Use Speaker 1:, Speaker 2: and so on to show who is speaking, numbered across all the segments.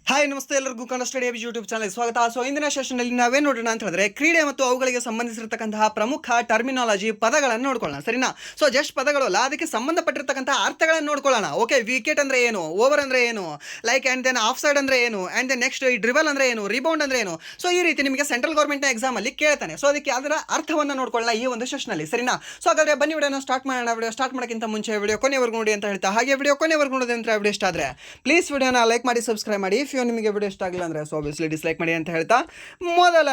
Speaker 1: Hi ನಮಸ್ತೆ ಎಲ್ಲರಿಗೂ Kannada study YouTube channel ಸ್ವಾಗತ. ಸೊ ಇಂದಿನ ಸೆಷನ್ನಲ್ಲಿ ನಾವೇನು ನೋಡೋಣ ಅಂತ ಹೇಳಿದ್ರೆ ಕ್ರೀಡೆ ಮತ್ತು ಅವುಗಳಿಗೆ ಸಂಬಂಧಿಸಿರತಕ್ಕಂತಹ ಪ್ರಮುಖ ಟರ್ಮಿನಾಲಜಿ ಪದಗಳನ್ನು ನೋಡ್ಕೊಳ್ಳೋಣ, ಸರಿನಾ? ಸೊ ಜಸ್ಟ್ ಪದಗಳು ಅಲ್ಲ, ಅದಕ್ಕೆ ಸಂಬಂಧಪಟ್ಟಿರ್ತಕ್ಕಂತಹ ಅರ್ಥಗಳನ್ನು ನೋಡ್ಕೊಳ್ಳೋಣ. ಓಕೆ, ವಿಕೆಟ್ ಅಂದ್ರೆ ಏನು, ಓವರ್ ಅಂದ್ರೆ ಏನು, like and then off side ಅಂದ್ರೆ ಏನು, ಆ್ಯಂಡ್ ದೆನ್ ನೆಕ್ಸ್ಟ್ ಈ ಡ್ರಿಬಲ್ ಅಂದ್ರೆ ಏನು, ರಿಬೌಂಡ್ ಅಂದ್ರೆ ಏನು. ಸೊ ಈ ರೀತಿ ನಿಮಗೆ ಸೆಂಟ್ರಲ್ ಗೌರ್ಮೆಂಟ್ನ ಎಕ್ಸಾಮಲ್ಲಿ ಕೇಳ್ತಾನೆ. ಸೊ ಅದಕ್ಕೆ ಅದರ ಅರ್ಥವನ್ನು ನೋಡ್ಕೊಳ್ಳೋಣ ಈ ಒಂದು ಸೆಷನಲ್ಲಿ, ಸರಿನಾ? ಸೊ ಹಾಗಾದ್ರೆ ಬನ್ನಿ ವಿಡಿಯೋನ ಸ್ಟಾರ್ಟ್ ಮಾಡೋಣ. ವಿಡಿಯೋ ಸ್ಟಾರ್ಟ್ ಮಾಡೋಕ್ಕಿಂತ ಮುಂಚೆ ವಿಡಿಯೋ ಕೊನೆವರೆಗೂ ನೋಡಿ ಅಂತ ಹೇಳ್ತಾ, ಹಾಗೆ ವಿಡಿಯೋ ಕೊನೆವರೆಗೂ ನೋಡೋದು ಅಂತ ವಿಡಿಯೋ ಇಷ್ಟ ಆದರೆ ಪ್ಲೀಸ್ ವಿಡಿಯೋನ ಲೈಕ್ ಮಾಡಿ, ಸಬ್ಸ್ಕ್ರೈಬ್ ಮಾಡಿ. ಇಫ್ ನಿಮಗೆ ವಿಡಿಯೋ ಇಷ್ಟ ಆಗಿಲ್ಲ ಅಂದರೆ ಸೊ ಆಬ್ವಿಯಸ್ಲಿ ಡಿಸ್ಲೈಕ್ ಮಾಡಿ ಅಂತ ಹೇಳ್ತಾ, ಮೊದಲ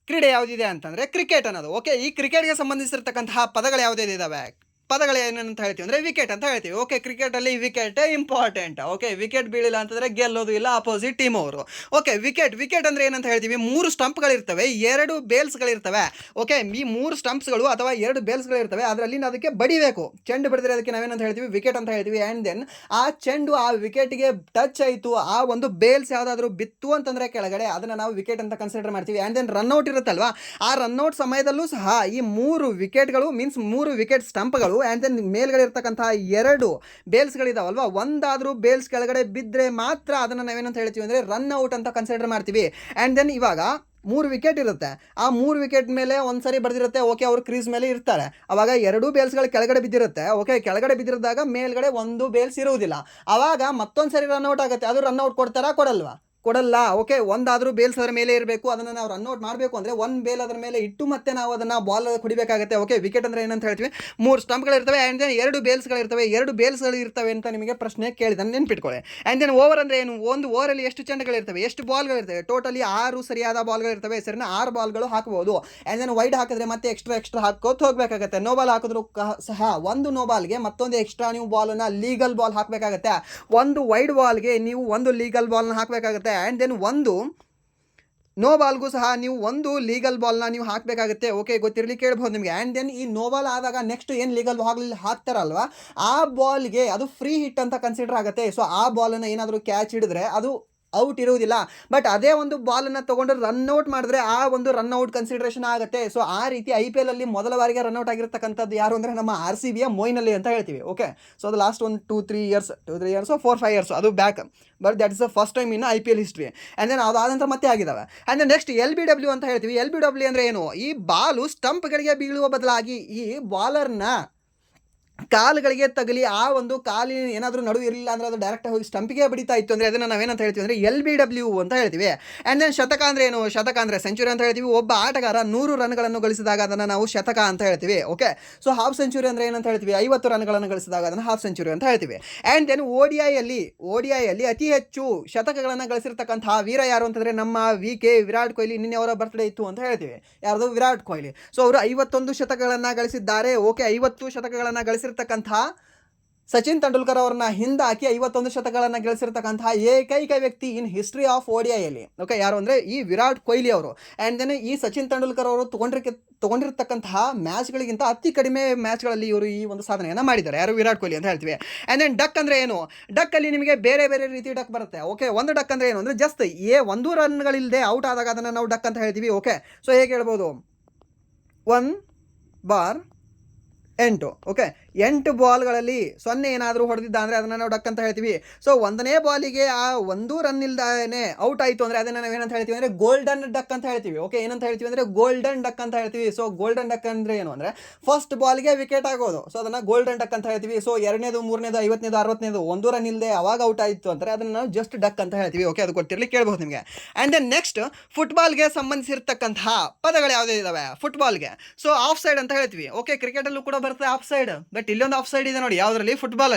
Speaker 1: ಕ್ರೀಡೆ ಯಾವುದಿದೆ ಅಂತಂದರೆ ಕ್ರಿಕೆಟ್ ಅನ್ನೋದು. ಓಕೆ, ಈ ಕ್ರಿಕೆಟ್ಗೆ ಸಂಬಂಧಿಸಿರ್ತಕ್ಕಂತಹ ಪದಗಳು ಯಾವುದೇ ಇದ್ದಾವೆ, ಪದಗಳು ಏನಂತ ಹೇಳ್ತೀವಿ ಅಂದರೆ ವಿಕೆಟ್ ಅಂತ ಹೇಳ್ತೀವಿ. ಓಕೆ, ಕ್ರಿಕೆಟಲ್ಲಿ ವಿಕೆಟ್ ಇಂಪಾರ್ಟೆಂಟ್. ಓಕೆ, ವಿಕೆಟ್ ಬೀಳಿಲ್ಲ ಅಂತಂದರೆ ಗೆಲ್ಲೋದು ಇಲ್ಲ ಅಪೋಸಿಟ್ ಟೀಮ್ ಅವರು. ಓಕೆ, ವಿಕೆಟ್ ಅಂದರೆ ಏನಂತ ಹೇಳ್ತೀವಿ, 3 ಸ್ಟಂಪ್ಗಳಿರ್ತವೆ, 2 ಬೇಲ್ಸ್ಗಳಿರ್ತವೆ. ಓಕೆ, ಈ 3 ಸ್ಟಂಪ್ಸ್ಗಳು ಅಥವಾ 2 ಬೇಲ್ಸ್ಗಳಿರ್ತವೆ, ಅದರಲ್ಲಿ ಅದಕ್ಕೆ ಬಡಿಬೇಕು. ಚೆಂಡು ಬಡಿದ್ರೆ ಅದಕ್ಕೆ ನಾವೇನಂತ ಹೇಳ್ತೀವಿ, ವಿಕೆಟ್ ಅಂತ ಹೇಳ್ತೀವಿ. ಆ್ಯಂಡ್ ದೆನ್ ಆ ಚೆಂಡು ಆ ವಿಕೆಟ್ಗೆ ಟಚ್ ಆಯಿತು, ಆ ಒಂದು ಬೇಲ್ಸ್ ಯಾವುದಾದ್ರೂ ಬಿತ್ತು ಅಂತಂದರೆ ಕೆಳಗಡೆ, ಅದನ್ನು ನಾವು ವಿಕೆಟ್ ಅಂತ ಕನ್ಸಿಡರ್ ಮಾಡ್ತೀವಿ. ಆ್ಯಂಡ್ ದೆನ್ ರನ್ಔಟ್ ಇರುತ್ತಲ್ವಾ, ಆ ರನ್ಔಟ್ ಸಮಯದಲ್ಲೂ ಸಹ ಈ 3 ವಿಕೆಟ್ಗಳು ಮೀನ್ಸ್ 3 ವಿಕೆಟ್ ಸ್ಟಂಪ್ಗಳು ಆ್ಯಂಡ್ ದೆನ್ ಮೇಲ್ಗಡೆ ಇರ್ತಕ್ಕಂತಹ 2 ಬೇಲ್ಸ್ಗಳಿದಾವಲ್ವಾ, ಒಂದಾದರೂ ಬೇಲ್ಸ್ ಕೆಳಗಡೆ ಬಿದ್ದರೆ ಮಾತ್ರ ಅದನ್ನು ನಾವೇನಂತ ಹೇಳ್ತೀವಿ ಅಂದರೆ ರನ್ ಔಟ್ ಅಂತ ಕನ್ಸಿಡರ್ ಮಾಡ್ತೀವಿ. ಆ್ಯಂಡ್ ದೆನ್ ಇವಾಗ 3 ವಿಕೆಟ್ ಇರುತ್ತೆ, ಆ 3 ವಿಕೆಟ್ ಮೇಲೆ ಒಂದ್ಸರಿ ಬರೆದಿರುತ್ತೆ. ಓಕೆ, ಅವರು ಕ್ರೀಸ್ ಮೇಲೆ ಇರ್ತಾರೆ, ಅವಾಗ 2 ಬೇಲ್ಸ್ಗಳು ಕೆಳಗಡೆ ಬಿದ್ದಿರುತ್ತೆ. ಓಕೆ, ಕೆಳಗಡೆ ಬಿದ್ದಿರಿದಾಗ ಮೇಲ್ಗಡೆ 1 ಬೇಲ್ಸ್ ಇರುವುದಿಲ್ಲ, ಅವಾಗ ಮತ್ತೊಂದು ಸರಿ ರನ್ಔಟ್ ಆಗುತ್ತೆ. ಅದು ರನ್ಔಟ್ ಕೊಡ್ತಾರಾ, ಕೊಡಲ್ಲ. ಓಕೆ, ಒಂದಾದರೂ ಬೇಲ್ಸ್ ಅದರ ಮೇಲೆ ಇರಬೇಕು, ಅದನ್ನು ನಾವು ರನ್ಔಟ್ ಮಾಡಬೇಕು ಅಂದರೆ 1 ಬೇಲ್ ಅದರ ಮೇಲೆ ಇಟ್ಟು ಮತ್ತೆ ನಾವು ಅದನ್ನು ಬಾಲ್ ಕುಡಿಬೇಕಾಗುತ್ತೆ. ಓಕೆ, ವಿಕೆಟ್ ಅಂದರೆ ಏನಂತ ಹೇಳ್ತೀವಿ, 3 ಸ್ಟಂಪ್ಗಳಿರ್ತವೆ ಆ್ಯಂಡ್ ದೆನ್ 2 ಬೇಲ್ಸ್ಗಳಿರ್ತವೆ. 2 ಬೇಲ್ಸ್ಗಳು ಇರ್ತವೆ ಅಂತ ನಿಮಗೆ ಪ್ರಶ್ನೆ ಕೇಳಿದ ನೆನ್ಪಿಟ್ಕೊಳ್ಳಿ. ಆ್ಯಂಡ್ ದೆನ್ ಓವರ್ ಅಂದರೆ ಏನು, ಒಂದು ಓವರಲ್ಲಿ ಎಷ್ಟು ಚೆಂಡುಗಳಿರ್ತವೆ, ಎಷ್ಟು ಬಾಲ್ಗಳಿರ್ತವೆ, ಟೋಟಲಿ 6 ಸರಿಯಾದ ಬಾಲ್ಗಳಿರ್ತವೆ, ಸರಿನಾ? 6 ಬಾಲ್ಗಳು ಹಾಕಬಹುದು. ಆ್ಯಂಡ್ ದೆನ್ ವೈಡ್ ಹಾಕಿದ್ರೆ ಮತ್ತೆ ಎಕ್ಸ್ಟ್ರಾ ಹಾಕೋತ ಹೋಗಬೇಕಾಗುತ್ತೆ. ನೋ ಬಾಲ್ ಹಾಕಿದ್ರು ಸಹ ಒಂದು ನೋ ಬಾಲ್ಗೆ ಮತ್ತೊಂದು ಎಕ್ಸ್ಟ್ರಾ ನೀವು ಬಾಲನ್ನು ಲೀಗಲ್ ಬಾಲ್ ಹಾಕಬೇಕಾಗುತ್ತೆ. ಒಂದು ವೈಡ್ ಬಾಲ್ಗೆ ನೀವು ಒಂದು ಲೀಗಲ್ ಬಾಲ್ನ ಹಾಕಬೇಕಾಗುತ್ತೆ. ಆ್ಯಂಡ್ ದೆನ್ ಒಂದು ನೋ ಬಾಲ್ಗೂ ಸಹ ನೀವು ಒಂದು ಲೀಗಲ್ ಬಾಲ್ನ ನೀವು ಹಾಕಬೇಕಾಗುತ್ತೆ. ಓಕೆ, ಗೊತ್ತಿರಲಿ ಕೇಳ್ಬೋದು ನಿಮಗೆ. ಆ್ಯಂಡ್ ದೆನ್ ಈ ನೋ ಬಾಲ್ ಆದಾಗ ನೆಕ್ಸ್ಟ್ ಏನು ಲೀಗಲ್ ಬಾಲ್ ಹಾಕ್ತಾರಲ್ವ, ಆ ಬಾಲ್ಗೆ ಅದು ಫ್ರೀ ಹಿಟ್ ಅಂತ ಕನ್ಸಿಡರ್ ಆಗುತ್ತೆ. ಸೊ ಆ ಬಾಲನ್ನು ಏನಾದರೂ ಕ್ಯಾಚ್ ಹಿಡಿದ್ರೆ ಅದು ಔಟ್ ಇರುವುದಿಲ್ಲ. ಬಟ್ ಅದೇ ಒಂದು ಬಾಲನ್ನು ತೊಗೊಂಡು ರನ್ಔಟ್ ಮಾಡಿದ್ರೆ ಆ ಒಂದು ರನ್ಔಟ್ ಕನ್ಸಿಡರೇಷನ್ ಆಗುತ್ತೆ. ಸೊ ಆ ರೀತಿ IPL ಅಲ್ಲಿ ಮೊದಲ ಬಾರಿಗೆ ರನ್ಔಟ್ ಆಗಿರ್ತಕ್ಕಂಥದ್ದು ಯಾರು ಅಂದರೆ ನಮ್ಮ RCBಯ ಮೊಯಿನ್ ಅಲಿ ಅಂತ ಹೇಳ್ತೀವಿ. ಓಕೆ, ಸೊ ಅದು ಲಾಸ್ಟ್ 2-3 ಇಯರ್ಸ್ 4-5 ಇಯರ್ಸ್ ಅದು back, but that is the first time in IPL history. And then ಅದಾದ ನಂತರ ಮತ್ತೆ ಆಗಿದ್ದಾವೆ. ಆ್ಯಂಡ್ ದೆನ್ ನೆಕ್ಸ್ಟ್ LBW ಅಂತ ಹೇಳ್ತೀವಿ. LBW ಅಂದರೆ ಏನು, ಈ ಬಾಲು ಸ್ಟಂಪ್ಗಳಿಗೆ ಬೀಳುವ ಬದಲಾಗಿ ಈ ಬಾಲರ್ನ ಕಾಲುಗಳಿಗೆ ತಗಲಿ ಆ ಒಂದು ಕಾಲಿನ ಏನಾದರೂ ನಡುವೆ ಇರಲಿಲ್ಲ ಅಂದರೆ ಅದು ಡೈರೆಕ್ಟಾಗಿ ಹೋಗಿ ಸ್ಟಂಪಿಗೆ ಬಡಿತಾ ಇತ್ತು ಅಂದರೆ ಅದನ್ನು ನಾವೇನಂತ ಹೇಳ್ತೀವಿ ಅಂದರೆ LBW ಅಂತ ಹೇಳ್ತೀವಿ. ಆ್ಯಂಡ್ ದೆನ್ ಶತಕ ಅಂದರೆ ಏನು, ಶತಕ ಅಂದರೆ ಸೆಂಚುರಿ ಅಂತ ಹೇಳ್ತೀವಿ. ಒಬ್ಬ ಆಟಗಾರ 100 ರನ್ಗಳನ್ನು ಗಳಿಸಿದಾಗ ಅದನ್ನು ನಾವು ಶತಕ ಅಂತ ಹೇಳ್ತೀವಿ. ಓಕೆ, ಸೊ ಹಾಫ್ ಸೆಂಚುರಿ ಅಂದರೆ ಏನಂತ ಹೇಳ್ತೀವಿ, 50 ರನ್ಗಳನ್ನು ಗಳಿಸಿದಾಗ ಅದನ್ನು ಹಾಫ್ ಸೆಂಚುರಿ ಅಂತ ಹೇಳ್ತೀವಿ. ಆ್ಯಂಡ್ ದೆನ್ ODIಯಲ್ಲಿ ಅತಿ ಹೆಚ್ಚು ಶತಕಗಳನ್ನು ಗಳಿಸಿರ್ತಕ್ಕಂತಹ ವೀರ ಯಾರು ಅಂತಂದರೆ ನಮ್ಮ ವಿರಾಟ್ ಕೊಹ್ಲಿ. ನಿನ್ನೆ ಅವರ ಬರ್ತ್ಡೇ ಇತ್ತು ಅಂತ ಹೇಳ್ತೀವಿ, ಯಾರ್ದು, ವಿರಾಟ್ ಕೊಹ್ಲಿ. ಸೊ ಅವರು 51 ಶತಕಗಳನ್ನು ಗಳಿಸಿದ್ದಾರೆ. ಓಕೆ, 50 ಶತಕಗಳನ್ನು ಗಳಿಸಿರ್ತಕ್ಕಂತಹ ಸಚಿನ್ ತೆಂಡೂಲ್ಕರ್ ಅವ್ರನ್ನ ಹಿಂದಾಕಿ 51 ಶತಕಗಳನ್ನು ಗಳಿಸಿರ್ತಕ್ಕಂತಹ ಏಕೈಕ ವ್ಯಕ್ತಿ ಇನ್ ಹಿಸ್ಟ್ರಿ ಆಫ್ ODIಯಲ್ಲಿ. ಓಕೆ, ಯಾರು ಅಂದರೆ ಈ ವಿರಾಟ್ ಕೊಹ್ಲಿ ಅವರು. ಆ್ಯಂಡ್ ದೆನ್ ಈ ಸಚಿನ್ ತೆಂಡೂಲ್ಕರ್ ಅವರು ತಗೊಂಡಿರ್ತಕ್ಕಂತಹ ಮ್ಯಾಚ್ಗಳಿಗಿಂತ ಅತಿ ಕಡಿಮೆ ಮ್ಯಾಚ್ಗಳಲ್ಲಿ ಇವರು ಈ ಒಂದು ಸಾಧನೆಯನ್ನು ಮಾಡಿದ್ದಾರೆ, ಯಾರು, ವಿರಾಟ್ ಕೊಹ್ಲಿ ಅಂತ ಹೇಳ್ತೀವಿ. ಆ್ಯಂಡ್ ದೆನ್ ಡಕ್ ಅಂದರೆ ಏನು, ಡಕ್ಕಲ್ಲಿ ನಿಮಗೆ ಬೇರೆ ಬೇರೆ ರೀತಿ ಡಕ್ ಬರುತ್ತೆ. ಓಕೆ, ಒಂದು ಡಕ್ ಅಂದರೆ ಏನು ಅಂದರೆ ಜಸ್ಟ್ 1 ರನ್ಗಳಿಲ್ಲದೆ ಔಟ್ ಆದಾಗ ಅದನ್ನು ನಾವು ಡಕ್ ಅಂತ ಹೇಳ್ತೀವಿ. ಓಕೆ, ಸೊ ಹೇಗೆ ಹೇಳ್ಬೋದು, 1 ಬಾರ್ 8. ಓಕೆ, 8 ಬಾಲ್ಗಳಲ್ಲಿ 0 ಏನಾದರೂ ಹೊಡೆದಿದ್ದ ಅಂದರೆ ಅದನ್ನು ನಾವು ಡಕ್ ಅಂತ ಹೇಳ್ತೀವಿ. ಸೊ 1ನೇ ಬಾಲಿಗೆ ಆ 1 ರನ್ ಇಲ್ದೇ ಔಟ್ ಆಯಿತು ಅಂದರೆ ಅದನ್ನು ನಾವು ಏನಂತ ಹೇಳ್ತೀವಿ ಅಂದರೆ ಗೋಲ್ಡನ್ ಡಕ್ ಅಂತ ಹೇಳ್ತೀವಿ. ಓಕೆ, ಏನಂತ ಹೇಳ್ತೀವಿ ಅಂದರೆ ಗೋಲ್ಡನ್ ಡಕ್ ಅಂತ ಹೇಳ್ತೀವಿ. ಸೊ ಗೋಲ್ಡನ್ ಡಕ್ ಅಂದರೆ ಏನು ಅಂದರೆ ಫಸ್ಟ್ ಬಾಲ್ಗೆ ವಿಕೆಟ್ ಆಗೋದು, ಸೊ ಅದನ್ನು ಗೋಲ್ಡನ್ ಡಕ್ ಅಂತ ಹೇಳ್ತೀವಿ. ಸೊ 2ನೇದು 3ನೇದು 50ನೇದು 60ನೇದು 1 ರನ್ ಇಲ್ಲದೆ ಅವಾಗ ಔಟ್ ಆಯಿತು ಅಂದರೆ ಅದನ್ನು ನಾವು ಜಸ್ಟ್ ಡಕ್ ಅಂತ ಹೇಳ್ತೀವಿ. ಓಕೆ, ಅದು ಗೊತ್ತಿರಲಿ ಕೇಳ್ಬೋದು ನಿಮಗೆ. ಆ್ಯಂಡ್ ದೆನ್ ನೆಕ್ಸ್ಟ್ ಫುಟ್ಬಾಲ್ಗೆ ಸಂಬಂಧಿಸಿರ್ತಕ್ಕಂತಹ ಪದಗಳು ಯಾವುದೇ ಇದ್ದಾವೆ ಫುಟ್ಬಾಲ್ಗೆ. ಸೊ ಆಫ್ ಸೈಡ್ ಅಂತ ಹೇಳ್ತೀವಿ. ಓಕೆ, ಕ್ರಿಕೆಟಲ್ಲೂ ಕೂಡ ಬರುತ್ತೆ ಆಫ್ ಸೈಡ್, ಬಟ್ ಇಲ್ಲೊಂದು ಆಫ್ ಸೈಡ್ ಇದೆ ನೋಡಿ, ಯಾವುದರಲ್ಲಿ,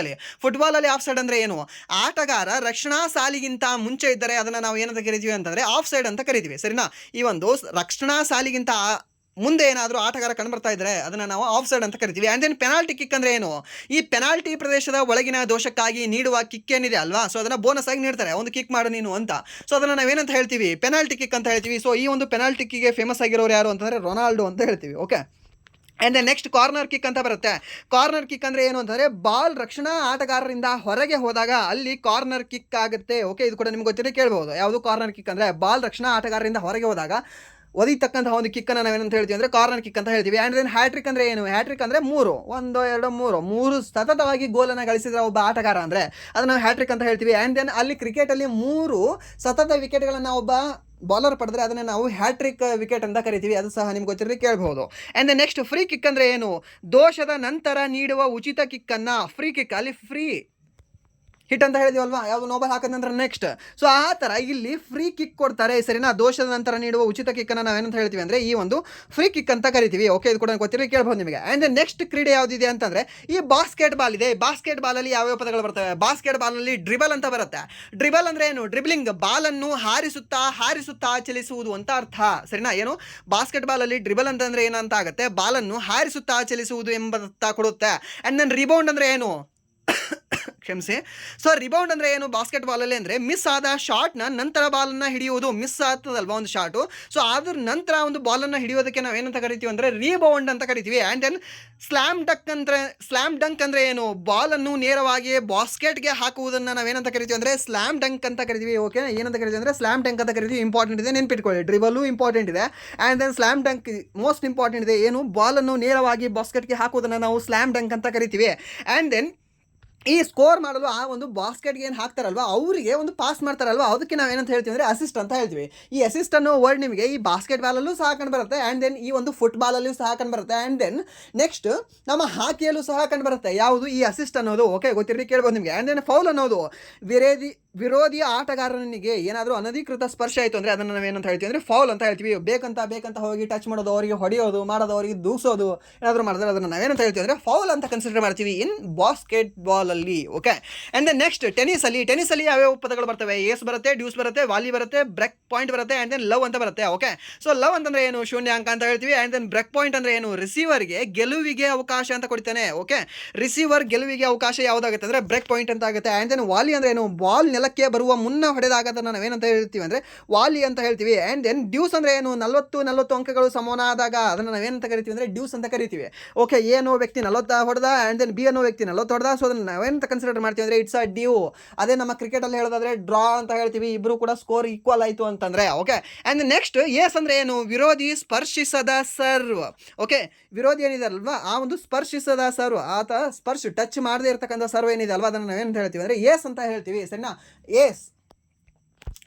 Speaker 1: ಫುಟ್ಬಾಲಲ್ಲಿ ಆಫ್ ಸೈಡ್ ಅಂದರೆ ಏನು, ಆಟಗಾರ ರಕ್ಷಣಾ ಸಾಲಿಗಿಂತ ಮುಂಚೆ ಇದ್ದರೆ ಅದನ್ನು ನಾವು ಏನಂತ ಕರಿತೀವಿ ಅಂತಂದರೆ ಆಫ್ ಸೈಡ್ ಅಂತ ಕರಿತೀವಿ, ಸರಿನಾ? ಈ ಒಂದು ರಕ್ಷಣಾ ಸಾಲಿಗಿಂತ ಮುಂದೆ ಏನಾದರೂ ಆಟಗಾರ ಕಂಡುಬರ್ತಾ ಇದ್ದರೆ ಅದನ್ನು ನಾವು ಆಫ್ ಸೈಡ್ ಅಂತ ಕರಿತೀವಿ. ಆ್ಯಂಡ್ ದೆನ್ ಪೆನಾಲ್ಟಿ ಕಿಕ್ ಅಂದರೆ ಏನು, ಈ ಪೆನಾಲ್ಟಿ ಪ್ರದೇಶದ ಒಳಗಿನ ದೋಷಕ್ಕಾಗಿ ನೀಡುವ ಕಿಕ್ ಏನಿದೆ ಅಲ್ವಾ, ಸೊ ಅದನ್ನು ಬೋನಸ್ ಆಗಿ ನೀಡ್ತಾರೆ, ಒಂದು ಕಿಕ್ ಮಾಡು ನೀನು ಅಂತ. ಸೊ ಅದನ್ನು ನಾವೇನಂತ ಹೇಳ್ತೀವಿ, ಪೆನಾಲ್ಟಿ ಕಿಕ್ ಅಂತ ಹೇಳ್ತೀವಿ. ಸೊ ಈ ಒಂದು ಪೆನಾಲ್ಟಿ ಕಿಕ್ಗೆ ಫೇಮಸ್ ಆಗಿರೋರು ಯಾರು ಅಂತಂದರೆ ರೊನಾಲ್ಡೋ ಅಂತ ಹೇಳ್ತೀವಿ. Okay, and then next corner kick ಅಂತ ಬರುತ್ತೆ. ಕಾರ್ನರ್ ಕಿಕ್ ಅಂದರೆ ಏನು ಅಂತಂದರೆ ಬಾಲ್ ರಕ್ಷಣಾ ಆಟಗಾರರಿಂದ ಹೊರಗೆ ಹೋದಾಗ ಅಲ್ಲಿ ಕಾರ್ನರ್ ಕಿಕ್ ಆಗುತ್ತೆ. ಓಕೆ, ಇದು ಕೂಡ ನಿಮ್ಗೆ ಗೊತ್ತಿದೆ ಕೇಳ್ಬೋದು. ಯಾವುದು ಕಾರ್ನರ್ ಕಿಕ್ ಅಂದರೆ ಬಾಲ್ ರಕ್ಷಣಾ ಆಟಗಾರರಿಂದ ಹೊರಗೆ ಹೋದಾಗ ಒದಿತಕ್ಕಂತಹ ಒಂದು ಕಿಕ್ಕನ್ನು ನಾವೇನಂತ ಹೇಳ್ತೀವಿ ಅಂದರೆ ಕಾರ್ನರ್ ಕಿಕ್ ಅಂತ ಹೇಳ್ತೀವಿ. ಆ್ಯಂಡ್ ದೆನ್ ಹ್ಯಾಟ್ರಿಕ್ ಅಂದರೆ ಏನು? ಹ್ಯಾಟ್ರಿಕ್ ಅಂದರೆ 3 1 2 3 ಸತತವಾಗಿ ಗೋಲನ್ನು ಗಳಿಸಿದ ಒಬ್ಬ ಆಟಗಾರ ಅಂದರೆ ಅದನ್ನು ನಾವು ಹ್ಯಾಟ್ರಿಕ್ ಅಂತ ಹೇಳ್ತೀವಿ. ಆ್ಯಂಡ್ ದೆನ್ ಅಲ್ಲಿ ಕ್ರಿಕೆಟಲ್ಲಿ 3 ಸತತ ವಿಕೆಟ್ಗಳನ್ನು ಒಬ್ಬ ಬಾಲರ್ ಪಡೆದ್ರೆ ಅದನ್ನು ನಾವು ಹ್ಯಾಟ್ರಿಕ್ ವಿಕೆಟ್ ಅಂತ ಕರಿತೀವಿ. ಅದು ಸಹ ನಿಮ್ಗೆ ಗೊತ್ತಿರಲಿ ಕೇಳ್ಬೋದು. And then next free kick ಅಂದರೆ ಏನು? ದೋಷದ ನಂತರ ನೀಡುವ ಉಚಿತ ಕಿಕ್ಕನ್ನು ಫ್ರೀ ಕಿಕ್, ಅಲ್ಲಿ ಫ್ರೀ ಹಿಟ್ ಅಂತ ಹೇಳಿದೀವಲ್ವಾ, ಯಾವುದು ನೋಬಲ್ ಹಾಕಿದ ನಂತರ ನೆಕ್ಸ್ಟ್. ಸೊ ಆ ಥರ ಇಲ್ಲಿ ಫ್ರೀ ಕಿಕ್ ಕೊಡ್ತಾರೆ, ಸರಿನಾ? ದೋಷದ ನಂತರ ನೀಡುವ ಉಚಿತ ಕಿಕ್ಕನ್ನು ನಾವೇನಂತ ಹೇಳ್ತೀವಿ ಅಂದರೆ ಈ ಒಂದು ಫ್ರೀ ಕಿಕ್ ಅಂತ ಕರಿತೀವಿ. ಓಕೆ, ಇದು ಕೂಡ ಗೊತ್ತಿರೋ ಕೇಳ್ಬೋದು ನಿಮಗೆ. ಆ್ಯಂಡ್ ನೆಕ್ಸ್ಟ್ ಕ್ರೀಡೆ ಯಾವುದಿದೆ ಅಂತಂದರೆ ಈ ಬಾಸ್ಕೆಟ್ ಬಾಲ್ ಇದೆ. ಬಾಸ್ಕೆಟ್ ಬಾಲಲ್ಲಿ ಯಾವ್ಯಾವ ಪದಗಳು ಬರ್ತವೆ? ಬಾಸ್ಕೆಟ್ ಬಾಲಲ್ಲಿ ಡ್ರಿಬಲ್ ಅಂತ ಬರುತ್ತೆ. ಡ್ರಿಬಲ್ ಅಂದರೆ ಏನು? ಡ್ರಿಬ್ಲಿಂಗ್, ಬಾಲನ್ನು ಹಾರಿಸುತ್ತಾ ಚಲಿಸುವುದು ಅಂತ ಅರ್ಥ, ಸರಿನಾ? ಏನು ಬಾಸ್ಕೆಟ್ ಬಾಲಲ್ಲಿ ಡ್ರಿಬಲ್ ಅಂತಂದರೆ ಏನಂತ ಆಗುತ್ತೆ? ಬಾಲನ್ನು ಹಾರಿಸುತ್ತಾ ಚಲಿಸುವುದು ಎಂಬರ್ಥ ಕೊಡುತ್ತೆ. ಆ್ಯಂಡ್ ದೆನ್ ರಿಬೌಂಡ್ ಅಂದರೆ ಏನು? ಕ್ಷಮಿಸಿ. ಸೊ ರಿಬೌಂಡ್ ಅಂದರೆ ಏನು ಬಾಸ್ಕೆಟ್ ಬಾಲಲ್ಲಿ ಅಂದರೆ ಮಿಸ್ ಆದ ಶಾಟ್ನ ನಂತರ ಬಾಲನ್ನು ಹಿಡಿಯುವುದು. ಮಿಸ್ ಆಗ್ತದಲ್ವಾ ಒಂದು ಶಾಟು, ಸೊ ಅದ್ರ ನಂತರ ಒಂದು ಬಾಲನ್ನು ಹಿಡಿಯೋದಕ್ಕೆ ನಾವು ಏನಂತ ಕರಿತೀವಿ ಅಂದರೆ ರೀಬೌಂಡ್ ಅಂತ ಕರಿತೀವಿ. ಆ್ಯಂಡ್ ದೆನ್ ಸ್ಲ್ಯಾಮ್ ಡಂಕ್ ಅಂದರೆ ಏನು? ಬಾಲನ್ನು ನೇರವಾಗಿ ಬಾಸ್ಕೆಟ್ಗೆ ಹಾಕುವುದನ್ನು ನಾವೇನಂತ ಕರಿತೀವಿ ಅಂದರೆ ಸ್ಲ್ಯಾಮ್ ಡಂಕ್ ಅಂತ ಕರಿತೀವಿ. ಓಕೆ, ಏನಂತ ಕರಿತೀವಿ ಅಂದರೆ ಸ್ಲ್ಯಾಮ್ ಡಂಕ್ ಅಂತ ಕರಿತೀವಿ. ಇಂಪಾರ್ಟೆಂಟ್ ಇದೆ, ನೆನ್ಪಿಟ್ಕೊಳ್ಳಿ. ಡ್ರಿಬಲು ಇಂಪಾರ್ಟೆಂಟ್ ಇದೆ, and then slam dunk most important ಇದೆ. ಏನು? ಬಾಲನ್ನು ನೇರವಾಗಿ ಬಾಸ್ಕೆಟ್ಗೆ ಹಾಕುವುದನ್ನು ನಾವು ಸ್ಲ್ಯಾಮ್ ಡಂಕ್ ಅಂತ ಕರಿತೀವಿ. ಆ್ಯಂಡ್ ದೆನ್ ಈ ಸ್ಕೋರ್ ಮಾಡಲು ಆ ಒಂದು ಬಾಸ್ಕೆಟ್ಗೆ ಏನು ಹಾಕ್ತಾರಲ್ವ ಅವರಿಗೆ ಒಂದು ಪಾಸ್ ಮಾಡ್ತಾರಲ್ವ, ಅದಕ್ಕೆ ನಾವು ಏನಂತ ಹೇಳ್ತೀವಿ ಅಂದರೆ ಅಸಿಸ್ಟ್ ಅಂತ ಹೇಳ್ತೀವಿ. ಈ ಅಸಿಸ್ಟ್ ಅನ್ನೋ ವರ್ಡ್ ನಿಮಗೆ ಈ ಬಾಸ್ಕೆಟ್ ಬಾಲಲ್ಲೂ ಸಹ ಕಂಡು ಬರುತ್ತೆ, ಆ್ಯಂಡ್ ದೆನ್ ಈ ಒಂದು ಫುಟ್ಬಾಲಲ್ಲೂ ಸಹ ಕಂಡು ಬರುತ್ತೆ, ಆ್ಯಂಡ್ ದೆನ್ ನೆಕ್ಸ್ಟ್ ನಮ್ಮ ಹಾಕಿಯಲ್ಲೂ ಸಹ ಕಂಡು ಬರುತ್ತೆ. ಯಾವುದು? ಈ ಅಸಿಸ್ಟ್ ಅನ್ನೋದು. ಓಕೆ, ಗೊತ್ತಿರಲಿ ಕೇಳ್ಬೋದು ನಿಮಗೆ. ಆ್ಯಂಡ್ ದೆನ್ ಫೌಲ್ ಅನ್ನೋದು ವಿರೋಧಿ ಆಟಗಾರನಿಗೆ ಏನಾದರೂ ಅನಧಿಕೃತ ಸ್ಪರ್ಶ ಆಯಿತು ಅಂದರೆ ಅದನ್ನು ನಾವೇನಂತ ಹೇಳ್ತೀವಿ ಅಂದರೆ ಫೌಲ್ ಅಂತ ಹೇಳ್ತೀವಿ. ಬೇಕಂತ ಹೋಗಿ ಟಚ್ ಮಾಡೋದು, ಅವರಿಗೆ ಹೊಡೆಯೋದು, ಅವರಿಗೆ ದೂಸೋದು ಏನಾದರೂ ಮಾಡಿದ್ರೆ ಅದನ್ನು ನಾವೇನಂತ ಹೇಳ್ತೀವಿ ಅಂದರೆ ಫೌಲ್ ಅಂತ ಕನ್ಸಿಡರ್ ಮಾಡ್ತೀವಿ ಇನ್ ಬಾಸ್ಕೆಟ್ ಬಾಲಲ್ಲಿ. ಓಕೆ, ಆ್ಯಂಡ್ ದೆನ್ ನೆಕ್ಸ್ಟ್ ಟೆನಿಸಲ್ಲಿ ಯಾವ್ಯಾವ ಪದಗಳು ಬರ್ತವೆ? ಏಸ್ ಬರುತ್ತೆ, ಡ್ಯೂಸ್ ಬರುತ್ತೆ, ವಾಲಿ ಬರುತ್ತೆ, ಬ್ರೇಕ್ ಪಾಯಿಂಟ್ ಬರುತ್ತೆ, ಆ್ಯಂಡ್ ದೆನ್ ಲವ್ ಅಂತ ಬರುತ್ತೆ. ಓಕೆ, ಸೊ ಲವ್ ಅಂತಂದರೆ ಏನು? ಶೂನ್ಯ ಅಂಕ ಅಂತ ಹೇಳ್ತೀವಿ. ಆ್ಯಂಡ್ ದೆನ್ ಬ್ರೇಕ್ ಪಾಯಿಂಟ್ ಅಂದರೆ ಏನು? ರಿಸೀವರ್ಗೆ ಗೆಲುವಿಗೆ ಅವಕಾಶ ಅಂತ ಕೊಡ್ತಾನೆ. ಓಕೆ, ರಿಸೀವರ್ ಗೆಲುವಿಗೆ ಅವಕಾಶ ಯಾವುದಾಗುತ್ತೆ ಅಂದರೆ ಬ್ರೇಕ್ ಪಾಯಿಂಟ್ ಅಂತ ಆಗುತ್ತೆ. ಆ್ಯಂಡ್ ದೆನ್ ವಾಲಿ ಅಂದರೆ ಏನು? ಬಾಲ್ ನೆಲಕ್ಕೆ ಬರುವ ಮುನ್ನ ಹೊಡೆದಾಗ ಅದನ್ನು ನಾವೇನಂತ ಹೇಳ್ತೀವಿ ಅಂದರೆ ವಾಲಿ ಅಂತ ಹೇಳ್ತೀವಿ. ಆ್ಯಂಡ್ ದೆನ್ ಡ್ಯೂಸ್ ಅಂದರೆ ಏನು? 40 ಅಂಕಗಳು ಸಮಾನಾದಾಗ ಅದನ್ನು ನಾವೇನಂತ ಕರಿತೀವಿ ಅಂದರೆ ಡ್ಯೂಸ್ ಅಂತ ಕರಿತೀವಿ. ಓಕೆ, ಎ ಅನ್ನೋ ವ್ಯಕ್ತಿ 40 ಹೊಡೆದ, ಆ್ಯಂಡ್ ದೆನ್ ಬಿ ಅನ್ನೋ ವ್ಯಕ್ತಿ 40 ಹೊಡೆದ, ಸೊ ಅದನ್ನು ನಾವೇನಂತ ಕನ್ಸಿಡರ್ ಮಾಡ್ತೀವಿ ಅಂದರೆ ಇಟ್ಸ್ ಅ ಡ್ಯೂ. ಅದೇ ನಮ್ಮ ಕ್ರಿಕೆಟಲ್ಲಿ ಹೇಳೋದಾದ್ರೆ ಡ್ರಾ ಅಂತ ಹೇಳ್ತೀವಿ, ಇಬ್ಬರು ಕೂಡ ಸ್ಕೋರ್ ಈಕ್ವಲ್ ಆಯಿತು ಅಂತಂದರೆ. ಓಕೆ, ಆ್ಯಂಡ್ ನೆಕ್ಸ್ಟ್ ಏಸ್ ಅಂದರೆ ಏನು? ವಿರೋಧಿ ಸ್ಪರ್ಶಿಸದ ಸರ್ವ್. ಓಕೆ, ವಿರೋಧಿ ಏನಿದೆ ಅಲ್ವಾ ಆ ಒಂದು ಸ್ಪರ್ಶಿಸದ ಸರ್ವ್, ಆತ ಟಚ್ ಮಾಡದೇ ಇರತಕ್ಕಂಥ ಸರ್ವ್ ಏನಿದೆ ಅಲ್ವಾ ಅದನ್ನು ನಾವೇನಂತ ಹೇಳ್ತೀವಿ ಅಂದರೆ ಏಸ್ ಅಂತ ಹೇಳ್ತೀವಿ, ಸರಿನಾ? ಏಸ್.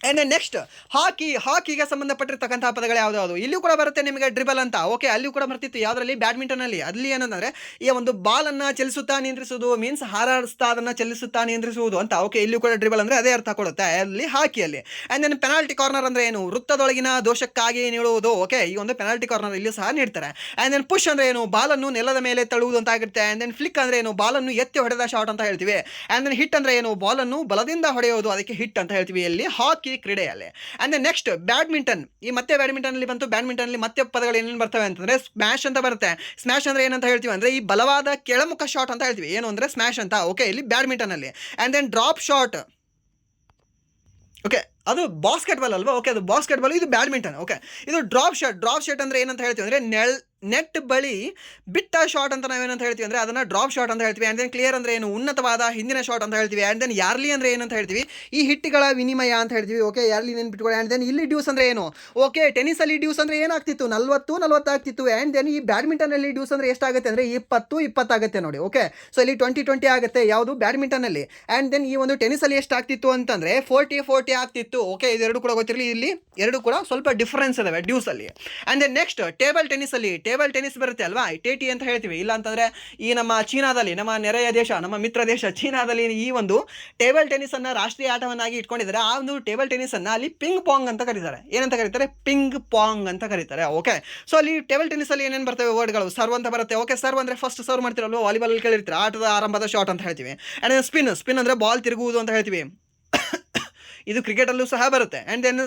Speaker 1: ಆ್ಯಂಡ್ ನೆಕ್ಸ್ಟ್ ಹಾಕಿಗೆ ಸಂಬಂಧಪಟ್ಟಿರ್ತಕ್ಕಂಥ ಪದಗಳು ಯಾವ್ದಾವುದು? ಇಲ್ಲಿಯೂ ಕೂಡ ಬರುತ್ತೆ ನಿಮಗೆ ಡ್ರಿಬಲ್ ಅಂತ. ಓಕೆ, ಅಲ್ಲಿಯೂ ಕೂಡ ಬರ್ತಿತ್ತು. ಯಾವುದರಲ್ಲಿ? ಬ್ಯಾಡ್ಮಿಂಟನಲ್ಲಿ. ಅಲ್ಲಿ ಏನಂದರೆ ಈ ಒಂದು ಬಾಲನ್ನು ಚಲಿಸುತ್ತಾ ನಿಯಂತ್ರಿಸುವುದು, ಮೀನ್ಸ್ ಹಾರಾಡಿಸ್ತಾ ಅದನ್ನು ಚಲಿಸುತ್ತಾ ನಿಯಂತ್ರಿಸುವುದು ಅಂತ. ಓಕೆ, ಇಲ್ಲಿಯೂ ಕೂಡ ಡ್ರಿಬಲ್ ಅಂದರೆ ಅದೇ ಅರ್ಥ ಕೊಡುತ್ತೆ ಅಲ್ಲಿ ಹಾಕಿಯಲ್ಲಿ. ಆ್ಯಂಡ್ ದೆನ್ ಪೆನಾಲ್ಟಿ ಕಾರ್ನರ್ ಅಂದರೆ ಏನು? ವೃತ್ತದೊಳಗಿನ ದೋಷಕ್ಕಾಗಿ ನೀಡುವುದು. ಓಕೆ, ಈ ಒಂದು ಪೆನಾಲ್ಟಿ ಕಾರ್ನರ್ ಇಲ್ಲಿ ಸಹ ನೀಡ್ತಾರೆ. ಆ್ಯಂಡ್ ದೆನ್ ಪುಷ್ ಅಂದರೆ ಏನು? ಬಾಲನ್ನು ನೆಲದ ಮೇಲೆ ತಳ್ಳುವುದು ಅಂತ ಆಗಿರುತ್ತೆ. ಆ್ಯಂಡ್ ದೆನ್ ಫ್ಲಿಕ್ ಅಂದರೆ ಏನು? ಬಾಲನ್ನು ಎತ್ತಿ ಹೊಡೆದ ಶಾಟ್ ಅಂತ ಹೇಳ್ತೀವಿ. ಆ್ಯಂಡ್ ದೆನ್ ಹಿಟ್ ಅಂದರೆ ಏನು? ಬಾಲನ್ನು ಬಲದಿಂದ ಹೊಡೆಯುವುದು, ಅದಕ್ಕೆ ಹಿಟ್ ಅಂತ ಹೇಳ್ತೀವಿ ಇಲ್ಲಿ ಹಾಕಿ ಕ್ರೀಡೆಯಲ್ಲಿ. And next badminton. ಈ ಮತ್ತೆ ಬ್ಯಾಡ್ಮಿಂಟನಲ್ಲಿ ಬಂತು. ಬ್ಯಾಡ್ಮಿಂಟನಲ್ಲಿ ಮತ್ತೆ ಪದಗಳು ಏನೇನು ಬರ್ತವೆ ಅಂತಂದರೆ ಸ್ಮ್ಯಾಶ್ ಅಂತ ಬರುತ್ತೆ. ಸ್ಮ್ಯಾಶ್ ಅಂದರೆ ಏನಂತ ಹೇಳ್ತೀವಿ ಅಂದರೆ ಈ ಬಲವಾದ ಕೆಳಮುಖ ಶಾಟ್ ಅಂತ ಹೇಳ್ತೀವಿ. ಏನು ಅಂದರೆ ಸ್ಮ್ಯಾಶ್ ಅಂತ. ಓಕೆ, ಇಲ್ಲಿ ಬ್ಯಾಡ್ಮಿಂಟನಲ್ಲಿ. And then drop shot. Okay, ಅದು ಬಾಸ್ಕೆಟ್ ಬಾಲ್ ಅಲ್ವಾ? ಓಕೆ, ಅದು ಬಾಸ್ಕೆಟ್ ಬಾಲ್, ಇದು ಬ್ಯಾಡ್ಮಿಂಟನ್. ಓಕೆ, ಇದು ಡ್ರಾಪ್ ಶಾಟ್ ಅಂದರೆ ಏನಂತ ಹೇಳ್ತೀವಿ ಅಂದರೆ ನೆಟ್ ಬಳಿ ಬಿಟ್ಟ ಶಾಟ್ ಅಂತ ನಾವೇನಂತ ಹೇಳ್ತೀವಿ ಅಂದರೆ ಅದನ್ನು ಡ್ರಾಪ್ ಶಾಟ್ ಅಂತ ಹೇಳ್ತೀವಿ. ಆ್ಯಂಡ್ ದೆನ್ ಕ್ಲಿಯರ್ ಅಂದರೆ ಏನು? ಉನ್ನತವಾದ ಹಿಂದಿನ ಶಾಟ್ ಅಂತ ಹೇಳ್ತೀವಿ. ಆ್ಯಂಡ್ ದೆನ್ ಯಾರ್ಲಿ ಅಂದರೆ ಏನಂತ ಹೇಳ್ತೀವಿ? ಈ ಹಿಟ್ಗಳ ವಿನಿಮಯ ಅಂತ ಹೇಳ್ತೀವಿ. ಓಕೆ, ಯಾರ್ಲಿ ನೆನ್ಪಿಟ್ಕೊಳ್ಳಿ. ಆ್ಯಂಡ್ ದೆನ್ ಇಲ್ಲಿ ಡ್ಯೂಸ್ ಅಂದರೆ ಏನು? ಓಕೆ, ಟೆನಿಸಲ್ಲಿ ಡ್ಯೂಸ್ ಅಂದರೆ ಏನಾಗ್ತಿತ್ತು? 40 ಆಗ್ತಿತ್ತು. ಆ್ಯಂಡ್ ದೆನ್ ಈ ಬ್ಯಾಡ್ಮಿಂಟನಲ್ಲಿ ಡ್ಯೂಸ್ ಅಂದರೆ ಎಷ್ಟಾಗುತ್ತೆ ಅಂದರೆ 20 ಆಗುತ್ತೆ ನೋಡಿ. ಓಕೆ, ಸೊ ಇಲ್ಲಿ 20 ಆಗುತ್ತೆ ಯಾವುದು? ಬ್ಯಾಡ್ಮಿಂಟನಲ್ಲಿ. ಆ್ಯಂಡ್ ದೆನ್ ಈ ಒಂದು ಟೆನಿಸಲ್ಲಿ ಎಷ್ಟಾಗ್ತಿತ್ತು ಅಂತಂದರೆ 40 ಆಗ್ತಿತ್ತು. ಓಕೆ, ಇದೆರಡು ಕೂಡ ಗೊತ್ತಿರಲಿ, ಇಲ್ಲಿ ಎರಡು ಕೂಡ ಸ್ವಲ್ಪ ಡಿಫರೆನ್ಸ್ ಇದಾವೆ ಡ್ಯೂಸಲ್ಲಿ. And then next table tennis ಬರುತ್ತೆ ಅಲ್ವಾ? ಟಿ ಅಂತ ಹೇಳ್ತೀವಿ. ಇಲ್ಲ ಅಂತಂದರೆ ಈ ನಮ್ಮ ಚೀನಾದಲ್ಲಿ, ನಮ್ಮ ನೆರೆಯ ದೇಶ, ನಮ್ಮ ಮಿತ್ರ ದೇಶ ಚೀನಾದಲ್ಲಿ ಈ ಒಂದು ಟೇಬಲ್ ಟೆನಿಸನ್ನು ರಾಷ್ಟ್ರೀಯ ಆಟವನ್ನಾಗಿ ಇಟ್ಕೊಂಡಿದ್ದಾರೆ. ಆ ಒಂದು ಟೇಬಲ್ ಟೆನಿಸನ್ನು ಅಲ್ಲಿ ಪಿಂಗ್ ಪಾಂಗ್ ಅಂತ ಕರೀತಾರೆ. ಏನಂತ ಕರೀತಾರೆ? ಪಿಂಗ್ ಪಾಂಗ್ ಅಂತ ಕರೀತಾರೆ. ಓಕೆ, ಸೊ ಅಲ್ಲಿ ಟೇಬಲ್ ಟೆನಿಸಲ್ಲಿ ಏನೇನು ಬರ್ತವೆ ವರ್ಡ್ಗಳು? ಸರ್ವ್ ಅಂತ ಬರುತ್ತೆ. ಓಕೆ, ಸರ್ವ್ ಅಂದರೆ ಫಸ್ಟ್ ಸರ್ವ್ ಮಾಡ್ತಿರಲ್ವ, ವಾಲಿಬಾಲ್ ಕೇಳಿರ್ತೀರ, ಆಟದ ಆರಂಭದ ಶಾಟ್ ಅಂತ ಹೇಳ್ತೀವಿ. ಆ್ಯಂಡ್ ಸ್ಪಿನ್ ಅಂದರೆ ಬಾಲ್ ತಿರುಗುವುದು ಅಂತ ಹೇಳ್ತೀವಿ. ಇದು ಕ್ರಿಕೆಟಲ್ಲೂ ಸಹ ಬರುತ್ತೆ. ಆ್ಯಂಡ್ ದೆನ್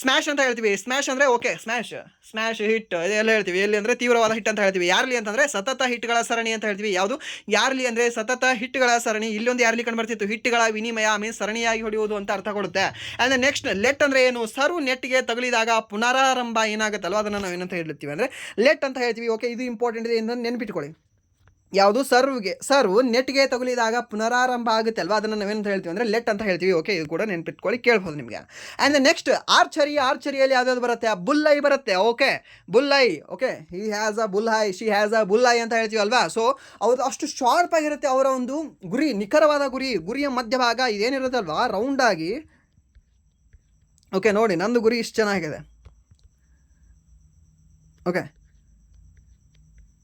Speaker 1: ಸ್ಮ್ಯಾಶ್ ಅಂತ ಹೇಳ್ತೀವಿ. ಸ್ಮ್ಯಾಶ್ ಅಂದರೆ ಓಕೆ, ಸ್ಮ್ಯಾಶ್ ಹಿಟ್ ಇದೆಲ್ಲ ಹೇಳ್ತೀವಿ. ಎಲ್ಲಿ ಅಂದರೆ ತೀವ್ರವಾದ ಹಿಟ್ ಅಂತ ಹೇಳ್ತೀವಿ. ಯಾರ್ಲಿ ಅಂತಂದರೆ ಸತತ ಹಿಟ್ಗಳ ಸರಣಿ ಅಂತ ಹೇಳ್ತೀವಿ. ಯಾವುದು? ಯಾರ್ಲಿ ಅಂದರೆ ಸತತ ಹಿಟ್ಗಳ ಸರಣಿ. ಇಲ್ಲೊಂದು ಯಾರ್ಲಿ ಕಂಡು ಬರ್ತಿತ್ತು? ಹಿಟ್ಗಳ ವಿನಿಮಯ ಮೀನ್ಸ್ ಸರಣಿಯಾಗಿ ಹೊಡೆಯುವುದು ಅಂತ ಅರ್ಥ ಕೊಡುತ್ತೆ. ಆ್ಯಂಡ್ ನೆಕ್ಸ್ಟ್ ಲೆಟ್ ಅಂದರೆ ಏನು? ಸರ್ವ್ ನೆಟ್ಗೆ ತಗುಲಿದಾಗ ಪುನರಾರಂಭ ಏನಾಗುತ್ತಲ್ವ ಅದನ್ನು ನಾವು ಏನಂತ ಹೇಳ್ತೀವಿ ಅಂದರೆ ಲೆಟ್ ಅಂತ ಹೇಳ್ತೀವಿ. ಓಕೆ, ಇದು ಇಂಪಾರ್ಟೆಂಟ್ ಇದೆ ಎಂದು ನೆನ್ಪಿಟ್ಕೊಳ್ಳಿ. ಯಾವುದು ಸರ್ವ್ ನೆಟ್ಗೆ ತಗುಲಿದಾಗ ಪುನರಾರಂಭ ಆಗುತ್ತೆ ಅಲ್ವಾ, ಅದನ್ನು ನಾವೇನಂತ ಹೇಳ್ತೀವಿ ಅಂದರೆ ಲೆಟ್ ಅಂತ ಹೇಳ್ತೀವಿ. ಓಕೆ, ಇದು ಕೂಡ ನೆನ್ಪಿಟ್ಕೊಳ್ಳಿ, ಕೇಳ್ಬೋದು ನಿಮಗೆ. ಆ್ಯಂಡ್ ನೆಕ್ಸ್ಟ್ ಆರ್ಚರಿಯಲ್ಲಿ ಯಾವ್ದಾದ್ರು ಬರುತ್ತೆ, ಬುಲ್ಲೈ ಬರುತ್ತೆ. Okay, bullseye. Okay, he has a bullseye, she has a bullseye ಅಂತ ಹೇಳ್ತೀವಿ ಅಲ್ವಾ. ಸೊ ಅವ್ರು ಅಷ್ಟು ಶಾರ್ಪ್ ಆಗಿರುತ್ತೆ ಅವರ ಒಂದು ಗುರಿ, ನಿಖರವಾದ ಗುರಿಯ ಮಧ್ಯಭಾಗ ಇದೇನಿರುತ್ತೆ ಅಲ್ವಾ, ರೌಂಡಾಗಿ. ಓಕೆ, ನೋಡಿ ನಂದು ಗುರಿ ಇಷ್ಟು ಚೆನ್ನಾಗಿದೆ. ಓಕೆ,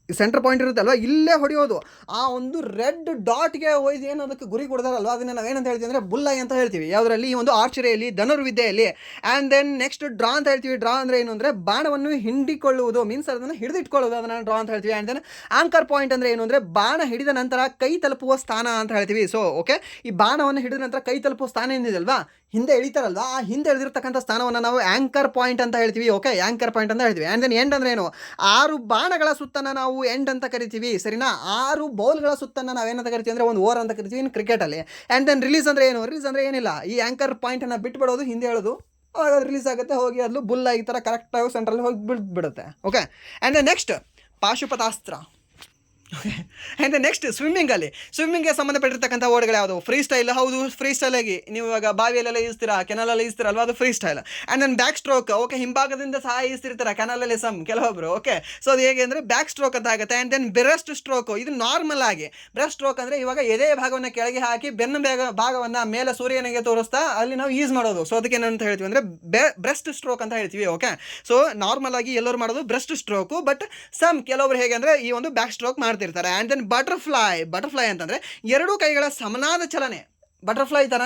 Speaker 1: ಸೆಂಟರ್ ಪಾಯಿಂಟ್ ಇರುತ್ತೆ ಅಲ್ವಾ, ಇಲ್ಲೇ ಹೊಡೆಯೋದು. ಆ ಒಂದು ರೆಡ್ ಡಾಟ್ಗೆ ಹೋಯ್ದು ಏನು ಅದಕ್ಕೆ ಗುರಿ ಕೊಡ್ತಾರಲ್ವ, ಅದನ್ನು ನಾವೇನಂತ ಹೇಳ್ತೀವಿ ಅಂದರೆ ಬುಲ್ಲೈ ಅಂತ ಹೇಳ್ತೀವಿ. ಯಾವುದರಲ್ಲಿ, ಈ ಒಂದು ಆರ್ಚರಿಯಲ್ಲಿ, ಧನುರ್ವಿದ್ಯೆಯಲ್ಲಿ. ಆ್ಯಂಡ್ ದೆನ್ ನೆಕ್ಸ್ಟ್ ಡ್ರಾ ಅಂತ ಹೇಳ್ತೀವಿ. ಡ್ರಾ ಅಂದರೆ ಏನು ಅಂದರೆ ಬಾಣವನ್ನು ಹಿಂಡಿಕೊಳ್ಳುವುದು, ಮೀನ್ಸ್ ಅದನ್ನು ಹಿಡಿದಿಟ್ಕೊಳ್ಳೋದು, ಅದನ್ನು ಡ್ರಾ ಅಂತ ಹೇಳ್ತೀವಿ. ಆ್ಯಂಡ್ ದೆನ್ ಆಂಕರ್ ಪಾಯಿಂಟ್ ಅಂದರೆ ಏನು ಅಂದರೆ ಬಾಣ ಹಿಡಿದ ನಂತರ ಕೈ ತಲುಪುವ ಸ್ಥಾನ ಅಂತ ಹೇಳ್ತೀವಿ. ಸೊ ಓಕೆ, ಈ ಬಾಣವನ್ನು ಹಿಡಿದ ನಂತರ ಕೈ ತಲುಪುವ ಸ್ಥಾನ ಏನಿದೆಯಲ್ವಾ, ಹಿಂದೆ ಎಳಿತಾರಲ್ವ, ಆ ಹಿಂದೆ ಎಳೆದಿರ್ತಕ್ಕಂಥ ಸ್ಥಾನವನ್ನು ನಾವು ಆ್ಯಂಕರ್ ಪಾಯಿಂಟ್ ಅಂತ ಹೇಳ್ತೀವಿ. ಓಕೆ, ಆ್ಯಂಕರ್ ಪಾಯಿಂಟ್ ಅಂತ ಹೇಳ್ತೀವಿ. ಆ್ಯಂಡ್ ದೆನ್ ಎಂಡ್ ಅಂದರೆ ಏನು, 6 ಬಾಣಗಳ ಸುತ್ತನ್ನು ನಾವು ಎಂಡ್ ಅಂತ ಕರಿತೀವಿ, ಸರಿನಾ. 6 ಬೌಲ್ಗಳ ಸುತ್ತನ್ನು ನಾವೇನಂತ ಕರಿತೀವಿ ಅಂದರೆ ಒಂದು ಓವರ್ ಅಂತ ಕರಿತೀವಿ ಇನ್ನು ಕ್ರಿಕೆಟಲ್ಲಿ. ಆ್ಯಂಡ್ ದೆನ್ ರಿಲೀಸ್ ಅಂದರೆ ಏನು, ರಿಲೀಸ್ ಅಂದರೆ ಏನಿಲ್ಲ, ಈ ಆ್ಯಂಕರ್ ಪಾಯಿಂಟನ್ನು ಬಿಟ್ಬಿಡೋದು, ಹಿಂದೆ ಹೇಳೋದು, ಆಗ ರಿಲೀಸ್ ಆಗುತ್ತೆ, ಹೋಗಿ ಅದು ಬುಲ್ ಈ ಥರ ಕರೆಕ್ಟಾಗಿ ಸೆಂಟ್ರಲ್ಲಿ ಹೋಗಿ ಬಿಡುತ್ತೆ. Okay, and then next Pashupatastra. And next ಸ್ವಿಮ್ಮಿಂಗ್ಗೆ ಸಂಬಂಧಪಟ್ಟಿರ್ತಕ್ಕಂಥ ವರ್ಡ್ಗಳು ಯಾವುದು, ಫ್ರೀ ಸ್ಟೈಲ್. ಹೌದು, ಫ್ರೀ ಸ್ಟೈಲಾಗಿ ನೀವು ಇವಾಗ ಬಾವಿಯಲ್ಲೆಲ್ಲ ಈಸ್ತೀರಾ, ಕೆನಲಲ್ಲಿ ಈಸ್ತೀರಲ್ವ, ಅದು freestyle. And then backstroke. Okay, ಹಿಂಭಾಗದಿಂದ ಸಹ ಈಸ್ತಿರ್ತಾರೆ ಕೆನಲಲ್ಲಿ ಕೆಲವೊಬ್ಬರು. ಓಕೆ, ಸೊ ಅದು ಹೇಗೆ ಅಂದರೆ ಬ್ಯಾಕ್ ಸ್ಟ್ರೋಕ್ ಅಂತ ಆಗುತ್ತೆ. ಆ್ಯಂಡ್ ದೆನ್ ಬ್ರೆಸ್ಟ್ ಸ್ಟ್ರೋಕ್, ಇದು ನಾರ್ಮಲ್ ಆಗಿ. ಬ್ರೆಸ್ಟ್ ಸ್ಟ್ರೋಕ್ ಅಂದರೆ ಇವಾಗ ಎದೆ ಭಾಗವನ್ನು ಕೆಳಗೆ ಹಾಕಿ ಬೆನ್ನು ಭಾಗವನ್ನು ಮೇಲೆ ಸೂರ್ಯನಿಗೆ ತೋರಿಸ್ತಾ ಅಲ್ಲಿ ನಾವು ಯೂಸ್ ಮಾಡೋದು. ಸೊ ಅದಕ್ಕೆ ಏನಂತ ಹೇಳ್ತೀವಿ ಅಂದರೆ ಬ್ರೆಸ್ಟ್ ಸ್ಟ್ರೋಕ್ ಅಂತ ಹೇಳ್ತೀವಿ. ಓಕೆ, ಸೊ ನಾರ್ಮಲ್ ಆಗಿ ಎಲ್ಲರೂ ಮಾಡೋದು ಬ್ರೆಸ್ಟ್ ಸ್ಟ್ರೋಕು, ಬಟ್ ಕೆಲವೊಬ್ರು ಹೇಗೆ ಅಂದರೆ ಈ ಒಂದು ಬ್ಯಾಕ್ ಸ್ಟ್ರೋಕ್ ಮಾಡ್ತಿರ್ತಾರೆ. ಆ್ಯಂಡ್ ದೆನ್ ಬಟರ್ಫ್ಲೈ ಅಂತಂದರೆ 2 ಕೈಗಳ ಸಮನಾದ ಚಲನೆ, ಬಟರ್ಫ್ಲೈ ಥರ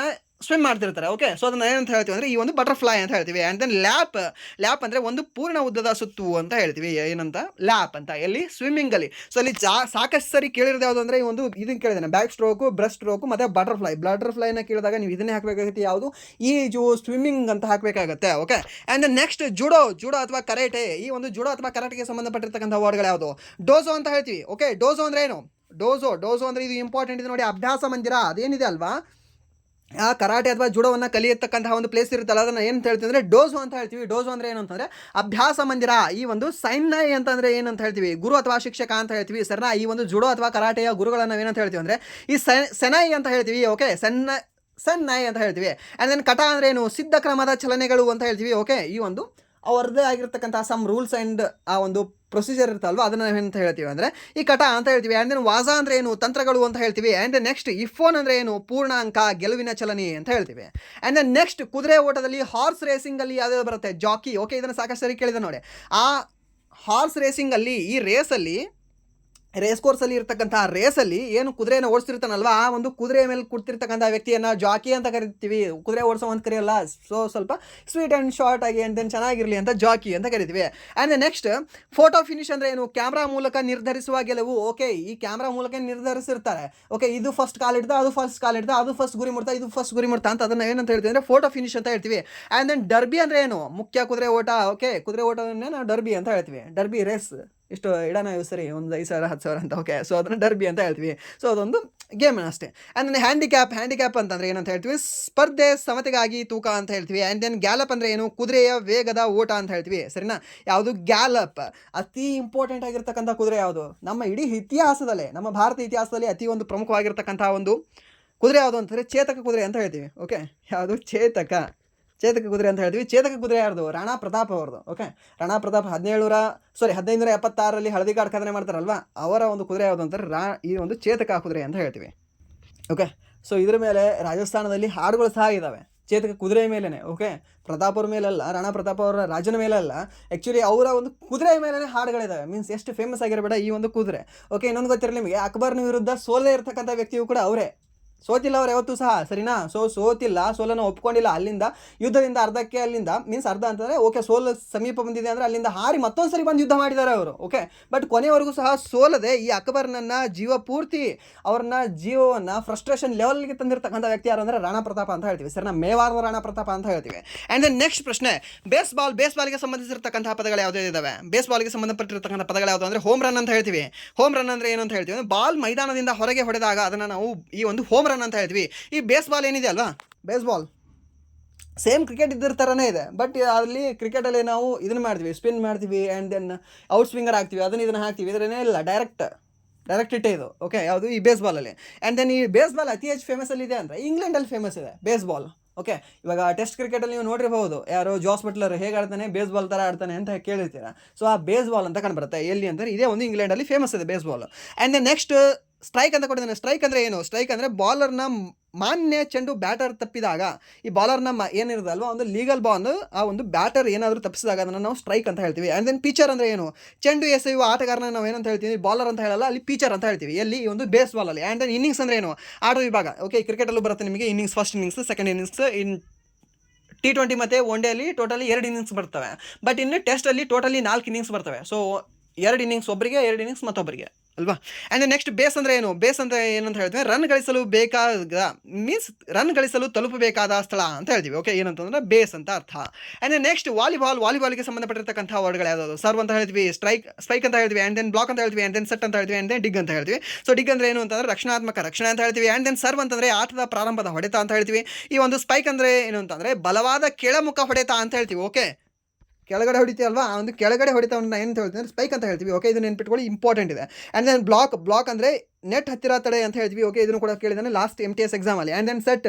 Speaker 1: ಸ್ವಿಮ್ ಮಾಡ್ತಿರ್ತಾರೆ. ಓಕೆ, ಸೊ ಅದನ್ನು ಏನಂತ ಹೇಳ್ತೀವಿ ಅಂದರೆ ಈ ಒಂದು ಬಟರ್ಫ್ಲೈ ಅಂತ ಹೇಳ್ತೀವಿ. ಆ್ಯಂಡ್ ದೆನ್ ಲ್ಯಾಪ್ ಅಂದರೆ ಒಂದು ಪೂರ್ಣ ಉದ್ದದ ಸುತ್ತು ಅಂತ ಹೇಳ್ತೀವಿ. ಏನಂತ, ಲ್ಯಾಪ್ ಅಂತ. ಎಲ್ಲಿ, ಸ್ವಿಮ್ಮಿಂಗಲ್ಲಿ. ಸೊ ಅಲ್ಲಿ ಸಾಕಷ್ಟು ಸರಿ ಕೇಳಿರೋದು ಯಾವುದು ಅಂದರೆ ಈ ಒಂದು ಇದನ್ನು ಕೇಳಿದ್ದಾನೆ, ಬ್ಯಾಕ್ ಸ್ಟ್ರೋಕು, ಬ್ರೆಸ್ಟ್ ಸ್ಟ್ರೋಕು ಮತ್ತು ಬಟರ್ಫ್ಲೈನ ಕೇಳಿದಾಗ ನೀವು ಇದನ್ನೇ ಹಾಕಬೇಕಾಗುತ್ತೆ, ಯಾವುದು, ಈಜು, ಸ್ವಿಮ್ಮಿಂಗ್ ಅಂತ ಹಾಕಬೇಕಾಗತ್ತೆ. Okay, and then next judo ಅಥವಾ ಕರಾಟೆ. ಈ ಒಂದು ಜುಡೋ ಅಥವಾ ಕರಾಟೆಗೆ ಸಂಬಂಧಪಟ್ಟಿರ್ತಕ್ಕಂಥ ವರ್ಡ್ಗಳು ಯಾವುದು, ಡೋಜೋ ಅಂತ ಹೇಳ್ತೀವಿ. ಓಕೆ, ಡೋಜೋ ಅಂದರೆ ಏನು, ಡೋಜೋ ಅಂದರೆ ಇದು ಇಂಪಾರ್ಟೆಂಟ್ ಇದೆ ನೋಡಿ, ಅಭ್ಯಾಸ ಮಂದಿರ ಅದೇನಿದೆ ಅಲ್ವಾ, ಆ ಕರಾಟೆ ಅಥವಾ ಜುಡೋವನ್ನು ಕಲಿಯತಕ್ಕಂತಹ ಒಂದು ಪ್ಲೇಸ್ ಇರುತ್ತಲ್ಲ, ಅದನ್ನು ಏನು ಹೇಳ್ತೀವಿ ಅಂದರೆ ಡೋಜೋ ಅಂತ ಹೇಳ್ತೀವಿ. ಡೋಜೋ ಅಂದರೆ ಏನು ಅಂತಂದರೆ ಅಭ್ಯಾಸ ಮಂದಿರ. ಈ ಒಂದು ಸೈನ್ನೈ ಅಂತಂದರೆ ಏನಂತ ಹೇಳ್ತೀವಿ, ಗುರು ಅಥವಾ ಶಿಕ್ಷಕ ಅಂತ ಹೇಳ್ತೀವಿ. ಸರ್ನಾ, ಈ ಒಂದು ಜುಡೋ ಅಥವಾ ಕರಾಟೆಯ ಗುರುಗಳನ್ನು ನಾವೇನಂತ ಹೇಳ್ತೀವಿ ಅಂದರೆ ಈ ಸೆನೈ ಅಂತ ಹೇಳ್ತೀವಿ. ಓಕೆ, ಸೆನ್ನೈ ಅಂತ ಹೇಳ್ತೀವಿ. ಆ್ಯಂಡ್ ದೆನ್ ಕಟ ಅಂದರೆ ಏನು, ಸಿದ್ಧ ಕ್ರಮದ ಚಲನೆಗಳು ಅಂತ ಹೇಳ್ತೀವಿ. ಓಕೆ, ಈ ಒಂದು ಅವರದ್ದೇ ಆಗಿರ್ತಕ್ಕಂಥ ಸಮ್ ರೂಲ್ಸ್ ಆ್ಯಂಡ್ ಆ ಒಂದು ಪ್ರೊಸೀಜರ್ ಇರುತ್ತಲ್ವ, ಅದನ್ನು ನಾವೇನಂತ ಹೇಳ್ತೀವಿ ಅಂದರೆ ಈ ಕಟ ಅಂತ ಹೇಳ್ತೀವಿ. ಆ್ಯಂಡ್ ದೆನ್ ವಾಜಾ ಅಂದರೆ ಏನು, ತಂತ್ರಗಳು ಅಂತ ಹೇಳ್ತೀವಿ. ಆ್ಯಂಡ್ ನೆಕ್ಸ್ಟ್ ಇಫೋನ್ ಅಂದರೆ ಏನು, ಪೂರ್ಣಾಂಕ, ಗೆಲುವಿನ ಚಲನೆ ಅಂತ ಹೇಳ್ತೀವಿ. ಆ್ಯಂಡ್ ದೆನ್ ನೆಕ್ಸ್ಟ್ ಕುದುರೆ ಓಟದಲ್ಲಿ, ಹಾರ್ಸ್ ರೇಸಿಂಗಲ್ಲಿ ಯಾವ್ದು ಬರುತ್ತೆ, ಜಾಕಿ. ಓಕೆ, ಇದನ್ನು ಸಾಕಷ್ಟು ಸರಿ ಕೇಳಿದೆ ನೋಡಿ. ಆ ಹಾರ್ಸ್ ರೇಸಿಂಗಲ್ಲಿ, ಈ ರೇಸ್ ಕೋರ್ಸಲ್ಲಿ ಇರ್ತಕ್ಕಂಥ ರೇಸಲ್ಲಿ ಏನು ಕುದುರೆಯನ್ನು ಓಡಿಸ್ತಿರ್ತಾನಲ್ವ, ಆ ಒಂದು ಕುದುರೆ ಮೇಲೆ ಕೂಡ್ತಿರ್ತಕ್ಕಂಥ ವ್ಯಕ್ತಿಯನ್ನು ಜಾಕಿ ಅಂತ ಕರಿತೀವಿ. ಕುದುರೆ ಓಡಿಸೋ ಅಂತ ಕರೆಯಲ್ಲ, ಸೊ ಸ್ವಲ್ಪ ಸ್ವೀಟ್ ಆ್ಯಂಡ್ ಶಾರ್ಟ್ ಆಗಿ ಆ್ಯಂಡ್ ದೆನ್ ಚೆನ್ನಾಗಿರಲಿ ಅಂತ ಜಾಕಿ ಅಂತ ಕರಿತೀವಿ. ಆ್ಯಂಡ್ ನೆಕ್ಸ್ಟ್ ಫೋಟೋ ಫಿನಿಶ್ ಅಂದರೆ ಏನು, ಕ್ಯಾಮ್ರಾ ಮೂಲಕ ನಿರ್ಧರಿಸುವ ಗೆಲುವು. ಓಕೆ, ಈ ಕ್ಯಾಮ್ರಾ ಮೂಲಕ ನಿರ್ಧರಿಸಿರ್ತಾರೆ. ಓಕೆ, ಇದು ಫಸ್ಟ್ ಕಾಲ್ ಹಿಡ್ದ, ಅದು ಫಸ್ಟ್ ಗುರಿ ಮುಡ್ತಾ, ಇದು ಫಸ್ಟ್ ಗುರಿ ಮುಡ್ತಾ ಅಂತ, ಅದನ್ನು ಏನಂತ ಹೇಳ್ತೀವಿ ಅಂದರೆ ಫೋಟೋ ಫಿನಿಶ್ ಅಂತ ಹೇಳ್ತೀವಿ. ಆ್ಯಂಡ್ ದೆನ್ ಡರ್ಬಿ ಅಂದರೆ ಏನು, ಮುಖ್ಯ ಕುದುರೆ ಓಟ. ಓಕೆ, ಕುದುರೆ ಓಟವನ್ನೇ ನಾವು ಡರ್ಬಿ ಅಂತ ಹೇಳ್ತೀವಿ. ಡರ್ಬಿ ರೇಸ್ ಇಷ್ಟು ಇಡೋಣ ಸರಿ, ಒಂದು 5,000 10,000 ಅಂತ. ಓಕೆ, ಸೊ ಅದನ್ನು ಡರ್ಬಿ ಅಂತ ಹೇಳ್ತೀವಿ. ಸೊ ಅದೊಂದು ಗೇಮ್ ಅಷ್ಟೇ. ಆ್ಯಂಡ್ ದೆನ್ ಹ್ಯಾಂಡಿಕ್ಯಾಪ್ ಅಂತಂದರೆ ಏನಂತ ಹೇಳ್ತೀವಿ, ಸ್ಪರ್ಧೆ ಸಮತೆಗಾಗಿ ತೂಕ ಅಂತ ಹೇಳ್ತೀವಿ. ಆ್ಯಂಡ್ ದೆನ್ ಗ್ಯಾಲಪ್ ಅಂದರೆ ಏನು, ಕುದುರೆಯ ವೇಗದ ಓಟ ಅಂತ ಹೇಳ್ತೀವಿ. ಸರಿನಾ, ಯಾವುದು ಗ್ಯಾಲಪ್, ಅತಿ ಇಂಪಾರ್ಟೆಂಟ್ ಆಗಿರ್ತಕ್ಕಂಥ ಕುದುರೆ ಯಾವುದು, ನಮ್ಮ ಇಡೀ ಇತಿಹಾಸದಲ್ಲೇ, ನಮ್ಮ ಭಾರತ ಇತಿಹಾಸದಲ್ಲಿ ಅತಿ ಒಂದು ಪ್ರಮುಖವಾಗಿರ್ತಕ್ಕಂಥ ಒಂದು ಕುದುರೆ ಯಾವುದು ಅಂತಂದರೆ ಚೇತಕ ಕುದುರೆ ಅಂತ ಹೇಳ್ತೀವಿ. ಓಕೆ, ಯಾವುದು, ಚೇತಕ ಕುದುರೆ ಅಂತ ಹೇಳ್ತೀವಿ. ಚೇತಕ ಕುದುರೆ ಯಾರ್ದು, ರಾಣಾ ಪ್ರತಾಪ್ ಅವ್ರದ್ದು. ಓಕೆ, ರಾಣಾ ಪ್ರತಾಪ್ 1576ರಲ್ಲಿ ಹಳದಿ ಕಾಡು ಕದನೆ ಮಾಡ್ತಾರಲ್ವ, ಅವರ ಒಂದು ಕುದುರೆ ಯಾವುದು ಅಂತಾರೆ ಈ ಒಂದು ಚೇತಕ ಕುದುರೆ ಅಂತ ಹೇಳ್ತೀವಿ. ಓಕೆ, ಸೊ ಇದ್ರ ಮೇಲೆ ರಾಜಸ್ಥಾನದಲ್ಲಿ ಹಾಡುಗಳು ಸಹ ಇದ್ದಾವೆ, ಚೇತಕ ಕುದುರೆ ಮೇಲೇ. ಓಕೆ, ಪ್ರತಾಪ್ ಅವ್ರ ಮೇಲಲ್ಲ, ರಾಣಾ ಪ್ರತಾಪ್ ಅವರ ರಾಜನ ಮೇಲಲ್ಲ, ಆ್ಯಕ್ಚುಲಿ ಅವರ ಒಂದು ಕುದುರೆ ಮೇಲೇ ಹಾಡುಗಳಿದ್ದಾವೆ. ಮೀನ್ಸ್ ಎಷ್ಟು ಫೇಮಸ್ ಆಗಿರಬೇಡ ಈ ಒಂದು ಕುದುರೆ. ಓಕೆ, ಇನ್ನೊಂದು ಗೊತ್ತಿರಲಿ ನಿಮಗೆ, ಅಕ್ಬರ್ನ ವಿರುದ್ಧ ಸೋಲೇ ಇರ್ತಕ್ಕಂಥ ವ್ಯಕ್ತಿಯು ಕೂಡ ಅವರೇ. ಸೋತಿಲ್ಲ ಅವ್ರು ಯಾವತ್ತೂ ಸಹ, ಸರಿನಾ. ಸೋತಿಲ್ಲ, ಸೋಲನ್ನು ಒಪ್ಕೊಂಡಿಲ್ಲ. ಅಲ್ಲಿಂದ ಯುದ್ಧದಿಂದ ಅರ್ಧಕ್ಕೆ, ಅಲ್ಲಿಂದ ಮೀನ್ಸ್ ಅರ್ಧ ಅಂತಂದರೆ ಓಕೆ, ಸೋಲು ಸಮೀಪ ಬಂದಿದೆ ಅಂದರೆ ಅಲ್ಲಿಂದ ಹಾರಿ ಮತ್ತೊಂದು ಸರಿ ಬಂದು ಯುದ್ಧ ಮಾಡಿದ್ದಾರೆ ಅವರು. ಓಕೆ, ಬಟ್ ಕೊನೆಯವರೆಗೂ ಸಹ ಸೋಲದೆ ಈ ಅಕ್ಬರ್ನನ್ನು ಜೀವ ಪೂರ್ತಿ ಅವ್ರನ್ನ ಜೀವವನ್ನು ಫ್ರಸ್ಟ್ರೇಷನ್ ಲೆವೆಲ್ಗೆ ತಂದಿರತಕ್ಕಂಥ ವ್ಯಕ್ತಿ ಯಾರು ಅಂದರೆ ರಾಣಾ ಪ್ರತಾಪ ಅಂತ ಹೇಳ್ತೀವಿ. ಸರಿನಾ, ಮೇವಾರದ ರಾಣಾ ಪ್ರತಾಪ ಅಂತ ಹೇಳ್ತೀವಿ. ಆ್ಯಂಡ್ ದೆನ್ ನೆಕ್ಸ್ಟ್ ಪ್ರಶ್ನೆ, ಬೇಸ್ಬಾಲ್ಗೆ ಸಂಬಂಧಿಸಿರ್ತಕ್ಕಂಥ ಪದಗಳು ಯಾವುದೇ ಇದ್ದಾವೆ. ಬೇಸ್ಬಾಲ್ಗೆ ಸಂಬಂಧಪಟ್ಟಿರ್ತಕ್ಕಂಥ ಪದಗಳು ಯಾವುದು ಅಂದರೆ ಹೋಮ್ ರನ್ ಅಂತ ಹೇಳ್ತೀವಿ. ಹೋಮ್ ರನ್ ಅಂದರೆ ಏನು ಅಂತ ಹೇಳ್ತೀವಿ, ಬಾಲ್ ಮೈದಾನದಿಂದ ಹೊರಗೆ ಹೊಡೆದಾಗ ಅದನ್ನು ನಾವು ಈ ಒಂದು ಹೋಮ್ ರನ್ ಅಂತ ಹೇಳ್ತೀವಿ. ಈ ಬೇಸ್ಬಾಲ್ ಏನಿದೆ ಅಲ್ವಾ, ಬೇಸ್ಬಾಲ್ ಸೇಮ್ ಕ್ರಿಕೆಟ್ ಇದ್ರ ಥರನೇ ಇದೆ, ಬಟ್ ಅಲ್ಲಿ ಕ್ರಿಕೆಟಲ್ಲಿ ನಾವು ಇದನ್ನು ಮಾಡ್ತೀವಿ, ಸ್ಪಿನ್ ಮಾಡ್ತೀವಿ, ಆ್ಯಂಡ್ ದೆನ್ ಔಟ್ ಸ್ವಿಂಗರ್ ಹಾಕ್ತೀವಿ, ಇದನ್ನು ಹಾಕ್ತೀವಿ. ಇದನ್ನೇ ಇಲ್ಲ, ಡೈರೆಕ್ಟ್ ಡೈರೆಕ್ಟ್ ಇಟ್ಟೇ ಇದು. ಓಕೆ, ಯಾವುದು ಈ ಬೇಸ್ಬಾಲಲ್ಲಿ. ಆ್ಯಂಡ್ ದೆನ್ ಈ ಬೇಸ್ಬಾಲ್ ಅತಿ ಹೆಚ್ಚು ಫೇಮಸಲ್ಲಿದೆ ಅಂದರೆ ಇಂಗ್ಲೆಂಡಲ್ಲಿ ಫೇಮಸ್ ಇದೆ ಬೇಸ್ಬಾಲ್. ಓಕೆ, ಇವಾಗ ಟೆಸ್ಟ್ ಕ್ರಿಕೆಟಲ್ಲಿ ನೀವು ನೋಡಿರ್ಬೋದು, ಯಾರು ಜಾಸ್ ಬಟ್ಲರ್ ಹೇಗೆ ಆಡ್ತಾನೆ, ಬೇಸ್ಬಾಲ್ ಥರ ಆಡ್ತಾನೆ ಅಂತ ಕೇಳಿರ್ತೀರ. ಸೊ ಆ ಬೇಸ್ಬಾಲ್ ಅಂತ ಕಂಡುಬರುತ್ತೆ ಎಲ್ಲಿ ಅಂದರೆ ಇದೇ ಒಂದು ಇಂಗ್ಲೆಂಡಲ್ಲಿ ಫೇಮಸ್ ಇದೆ baseball. And then next strike ಅಂತ ಕೊಟ್ಟಿದ್ದಾನೆ. ಸ್ಟ್ರೈಕ್ ಅಂದರೆ ಏನು? ಸ್ಟ್ರೈಕ್ ಅಂದರೆ ಬಾಲರ್ನ ಮಾನ್ಯ ಚೆಂಡು ಬ್ಯಾಟರ್ ತಪ್ಪಿದಾಗ ಈ ಬಾಲರ್ನ ಏನಿರುತ್ತೆ ಅಲ್ವಾ, ಒಂದು ಲೀಗಲ್ ಬಾಲ್ ಆ ಒಂದು ಬ್ಯಾಟರ್ ಏನಾದರೂ ತಪ್ಪಿಸಿದಾಗ ಅದನ್ನು ನಾವು ಸ್ಟ್ರೈಕ್ ಅಂತ ಹೇಳ್ತೀವಿ. ಆ್ಯಂಡ್ ದೆನ್ ಪಿಚರ್ ಅಂದರೆ ಏನು? ಚೆಂಡು ಎಸೆಯುವ ಆಟಗಾರನ ನಾವು ಏನಂತ ಹೇಳ್ತೀವಿ, ಬಾಲರ್ ಅಂತ ಹೇಳಲ್ಲ, ಅಲ್ಲಿ ಪಿಚರ್ ಅಂತ ಹೇಳ್ತೀವಿ ಎಲ್ಲಿ ಈ ಒಂದು ಬೇಸ್ ಬಾಲಲ್ಲಿ. ಆ್ಯಂಡ್ ದೆನ್ ಇನ್ನಿಂಗ್ಸ್ ಅಂದರೆ ಏನು? ಆಟದ ವಿಭಾಗ. ಓಕೆ, ಕ್ರಿಕೆಟಲ್ಲೂ ಬರುತ್ತೆ ನಿಮಗೆ innings, first innings, second innings. In T20 ಮತ್ತು ಒನ್ ಡೇಲಿ ಟೋಟಲಿ 2 ಇನ್ನಿಂಗ್ಸ್ ಬರ್ತವೆ. ಬಟ್ ಇನ್ನು ಟೆಸ್ಟಲ್ಲಿ ಟೋಟಲಿ 4 ಇನ್ನಿಂಗ್ಸ್ ಬರ್ತವೆ. ಸೊ 2 ಇನ್ನಿಂಗ್ಸ್ ಒಬ್ಬರಿಗೆ, 2 ಇನ್ನಿಂಗ್ಸ್ ಮತ್ತೊಬ್ಬರಿಗೆ ಅಲ್ವಾ. ಆ್ಯಂಡ್ ನೆಕ್ಸ್ಟ್ ಬೇಸ್ ಅಂದರೆ ಏನು? ಬೇಸ್ ಅಂತ ಏನಂತ ಹೇಳ್ತೀವಿ, ರನ್ ಗಳಿಸಲು ಬೇಕಾದ ಮೀನ್ಸ್ ರನ್ ಗಳಿಸಲು ತಲುಪಬೇಕಾದ ಸ್ಥಳ ಅಂತ ಹೇಳ್ತೀವಿ. ಓಕೆ, ಏನಂತಂದ್ರೆ ಬೇಸ್ ಅಂತ ಅರ್ಥ. ಆ್ಯಂಡ್ ನೆಕ್ಸ್ಟ್ ವಾಲಿಬಾಲ್ಗೆ ಸಂಬಂಧಪಟ್ಟಿರ್ತಕ್ಕಂಥ ವರ್ಡ್ಗಳು ಯಾವುದು? ಸರ್ವ್ ಅಂತ ಹೇಳ್ತೀವಿ, ಸ್ಪೈಕ್ ಅಂತ ಹೇಳ್ತೀವಿ, ಆ್ಯಂಡ್ ದೆನ್ ಬ್ಲಾಕ್ ಅಂತ ಹೇಳ್ತೀವಿ, ಆ್ಯಂಡ್ ದೆನ್ ಸೆಟ್ ಅಂತ ಹೇಳ್ತೀವಿ, ಆ್ಯಂಡ್ ದೆನ್ ಡಿಗ್ ಅಂತ ಹೇಳ್ತೀವಿ. ಸೊ ಡಿಗ್ ಅಂದರೆ ಏನು ಅಂತಂದರೆ ರಕ್ಷಣೆ ಅಂತ ಹೇಳ್ತೀವಿ. ಆ್ಯಂಡ್ ದೆನ್ ಸರ್ವ್ ಅಂತಂದರೆ ಆಟದ ಪ್ರಾರಂಭದ ಹೊಡೆತ ಅಂತ ಹೇಳ್ತೀವಿ. ಈ ಒಂದು ಸ್ಪೈಕ್ ಅಂದರೆ ಏನು ಅಂತಂದರೆ ಬಲವಾದ ಕೆಳಮುಖ ಹೊಡೆತ ಅಂತ ಹೇಳ್ತೀವಿ. ಓಕೆ, ಕೆಳಗಡೆ ಹೊಡಿತೀವಿ ಅಲ್ವಾ, ಆ ಒಂದು ಕೆಳಗಡೆ ಹೊಡಿತವನ್ನ ಏನು ಹೇಳ್ತೀವಿ ಅಂದರೆ ಸ್ಪೈಕ್ ಅಂತ ಹೇಳ್ತೀವಿ. ಓಕೆ, ಇದನ್ನು ನೆನ್ಪಿಟ್ಕೊಳ್ಳಿ, ಇಂಪಾರ್ಟೆಂಟ್ ಇದೆ. ಆ್ಯಂಡ್ ದೆನ್ ಬ್ಲಾಕ್ ಅಂದರೆ ನೆಟ್ ಹತ್ತಿರ ತಡೆ ಅಂತ ಹೇಳ್ತೀವಿ. ಓಕೆ, ಇದನ್ನು ಕೂಡ ಕೇಳಿದಾನೆ ಲಾಸ್ಟ್ MTS ಎಕ್ಸಾಮಲ್ಲಿ. ಆ್ಯಂಡ್ ದೆನ್ ಸೆಟ್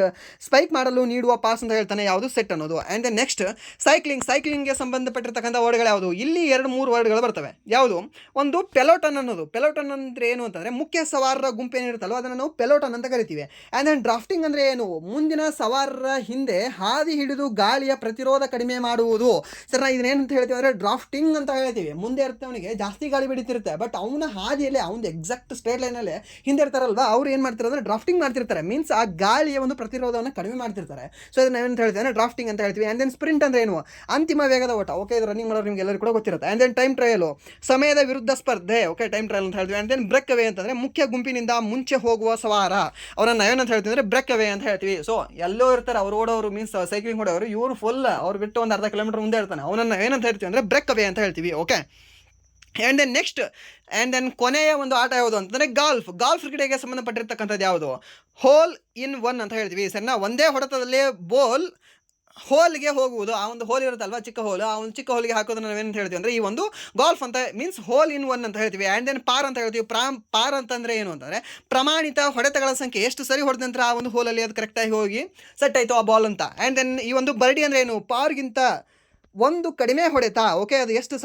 Speaker 1: ಸ್ಪೈಕ್ ಮಾಡಲು ನೀಡುವ ಪಾಸ್ ಅಂತ ಹೇಳ್ತಾನೆ, ಯಾವುದು? ಸೆಟ್ ಅನ್ನೋದು. ಆ್ಯಂಡ್ ದೆನ್ ನೆಕ್ಸ್ಟ್ ಸೈಕ್ಲಿಂಗ್ಗೆ ಸಂಬಂಧಪಟ್ಟಿರ್ತಕ್ಕಂಥ ವರ್ಡ್ಗಳು ಯಾವುದು? ಇಲ್ಲಿ 2-3 ವರ್ಡ್ಗಳು ಬರ್ತವೆ. ಯಾವುದು? ಒಂದು ಪೆಲೋಟನ್ ಅನ್ನೋದು. ಪೆಲೋಟನ್ ಅಂದರೆ ಏನು ಅಂತಂದರೆ ಮುಖ್ಯ ಸವಾರರ ಗುಂಪೇನಿರುತ್ತಲ್ವ ಅದನ್ನು ನಾವು ಪೆಲೋಟನ್ ಅಂತ ಕರಿತೀವಿ. ಆ್ಯಂಡ್ ದೆನ್ ಡ್ರಾಫ್ಟಿಂಗ್ ಅಂದರೆ ಏನು? ಮುಂದಿನ ಸವಾರರ ಹಿಂದೆ ಹಾದಿ ಹಿಡಿದು ಗಾಳಿಯ ಪ್ರತಿರೋಧ ಕಡಿಮೆ ಮಾಡುವುದು. ಸರ್, ನಾವು ಇದನ್ನೇನಂತ ಹೇಳ್ತೀವಿ ಅಂದರೆ ಡ್ರಾಫ್ಟಿಂಗ್ ಅಂತ ಹೇಳ್ತೀವಿ. ಮುಂದೆ ಇರ್ತವನಿಗೆ ಜಾಸ್ತಿ ಗಾಳಿ ಬಿಡುತ್ತಿರುತ್ತೆ, ಬಟ್ ಅವನ ಹಾದಿಯಲ್ಲಿ ಅವನ ಎಕ್ಸಾಕ್ಟ್ ಸ್ಟ್ರೇಟ್ ಲೈನಲ್ಲಿ ಹಿಂದೆ ಇರ್ತಾರಲ್ವ, ಅವ್ರು ಏನು ಮಾಡ್ತಾರೆ ಅಂದರೆ ಡ್ರಾಫ್ಟಿಂಗ್ ಮಾಡ್ತಿರ್ತಾರೆ. ಮೀನ್ಸ್ ಆ ಗಾಳಿಯ ಒಂದು ಪ್ರತಿರೋಧವನ್ನು ಕಡಿಮೆ ಮಾಡ್ತಿರ್ತಾರೆ. ಸೊ ಇದನ್ನ ಏನಂತ ಹೇಳ್ತೀವಿ ಅಂದರೆ ಡ್ರಾಫ್ಟಿಂಗ್ ಅಂತ ಹೇಳ್ತೀವಿ. ಆ್ಯಂಡ್ ದೆನ್ ಸ್ಪ್ರಿಂಟ್ ಅಂದರೆ ಏನು? ಅಂತಿಮ ವೇಗದ ಓಟ. ಓಕೆ, ಇದು ರನ್ನಿಂಗ್ ಮಾಡೋರು ನಿಮ್ಗೆ ಎಲ್ಲರೂ ಕೂಡ ಗೊತ್ತಿರುತ್ತೆ. ಆ್ಯಂಡ್ ದೆನ್ ಟೈಮ್ ಟ್ರಯಲು, ಸಮಯದ ವಿರುದ್ಧ ಸ್ಪರ್ಧೆ. ಓಕೆ, ಟೈಮ್ ಟ್ರಯಲ್ ಅಂತ ಹೇಳ್ತೀವಿ. ಆ್ಯಂಡ್ ದೆನ್ ಬ್ರೇಕ್ ಅವೇ ಅಂತಂದರೆ ಮುಖ್ಯ ಗುಂಪಿನಿಂದ ಮುಂಚೆ ಹೋಗುವ ಸವಾರ, ಅವರನ್ನು ಏನಂತ ಹೇಳ್ತೀವಿ ಅಂದರೆ ಬ್ರೇಕ್ ಅವೇ ಅಂತ ಹೇಳ್ತೀವಿ. ಸೊ ಎಲ್ಲೋ ಇರ್ತಾರೆ ಅವ್ರು ಓಡೋರು, ಮೀನ್ಸ್ ಸೈಕ್ಲಿಂಗ್ ಓಡೋರು, ಇವರು ಫುಲ್ ಅವ್ರು ಬಿಟ್ಟು ಒಂದು ಅರ್ಧ ಕಿಲೋಮೀಟರ್ ಮುಂದೆ ಇರ್ತಾನೆ, ಅವನನ್ನು ಏನಂತ ಹೇಳ್ತೀವಿ ಅಂದರೆ ಬ್ರೇಕ್ ಅವೇ ಅಂತ ಹೇಳ್ತೀವಿ. ಓಕೆ, ಆ್ಯಂಡ್ ದೆನ್ ನೆಕ್ಸ್ಟ್ ಕೊನೆಯ ಒಂದು ಆಟ ಯಾವುದು ಅಂತಂದರೆ ಗಾಲ್ಫ್ ಕ್ರೀಡೆಗೆ ಸಂಬಂಧಪಟ್ಟಿರ್ತಕ್ಕಂಥದ್ದು ಯಾವುದು? ಹೋಲ್ ಇನ್ ಒನ್ ಅಂತ ಹೇಳ್ತೀವಿ. ಸರಿನಾ? ಒಂದೇ ಹೊಡೆತದಲ್ಲಿ ಬೋಲ್ ಹೋಲ್ಗೆ ಹೋಗುವುದು. ಆ ಒಂದು ಹೋಲ್ ಇರುತ್ತಲ್ವ, ಚಿಕ್ಕ ಹೋಲ್, ಆ ಒಂದು ಚಿಕ್ಕ ಹೋಲ್ಗೆ ಹಾಕೋದನ್ನ ನಾವೇನು ಹೇಳ್ತೀವಿ ಅಂದರೆ ಈ ಒಂದು ಗಾಲ್ಫ್ ಅಂತ ಮೀನ್ಸ್ ಹೋಲ್ ಇನ್ ಒನ್ ಅಂತ ಹೇಳ್ತೀವಿ. ಆ್ಯಂಡ್ ದೆನ್ ಪಾರ್ ಅಂತ ಹೇಳ್ತೀವಿ. ಪಾರ್ ಅಂತಂದರೆ ಏನು ಅಂತಂದರೆ ಪ್ರಮಾಣಿತ ಹೊಡೆತಗಳ ಸಂಖ್ಯೆ, ಎಷ್ಟು ಸರಿ ಹೊಡೆದ ನಂತರ ಆ ಒಂದು ಹೋಲಲ್ಲಿ ಅದು ಕರೆಕ್ಟಾಗಿ ಹೋಗಿ ಸೆಟ್ ಆಯಿತು ಆ ಬಾಲ್ ಅಂತ. ಆ್ಯಂಡ್ ದೆನ್ ಈ ಒಂದು ಬರ್ಡಿ ಅಂದರೆ ಏನು? ಪಾರ್ಗಿಂತ ಒಂದು ಕಡಿಮೆ ಹೊಡೆತ. ಓಕೆ, ಅದು ಎಷ್ಟು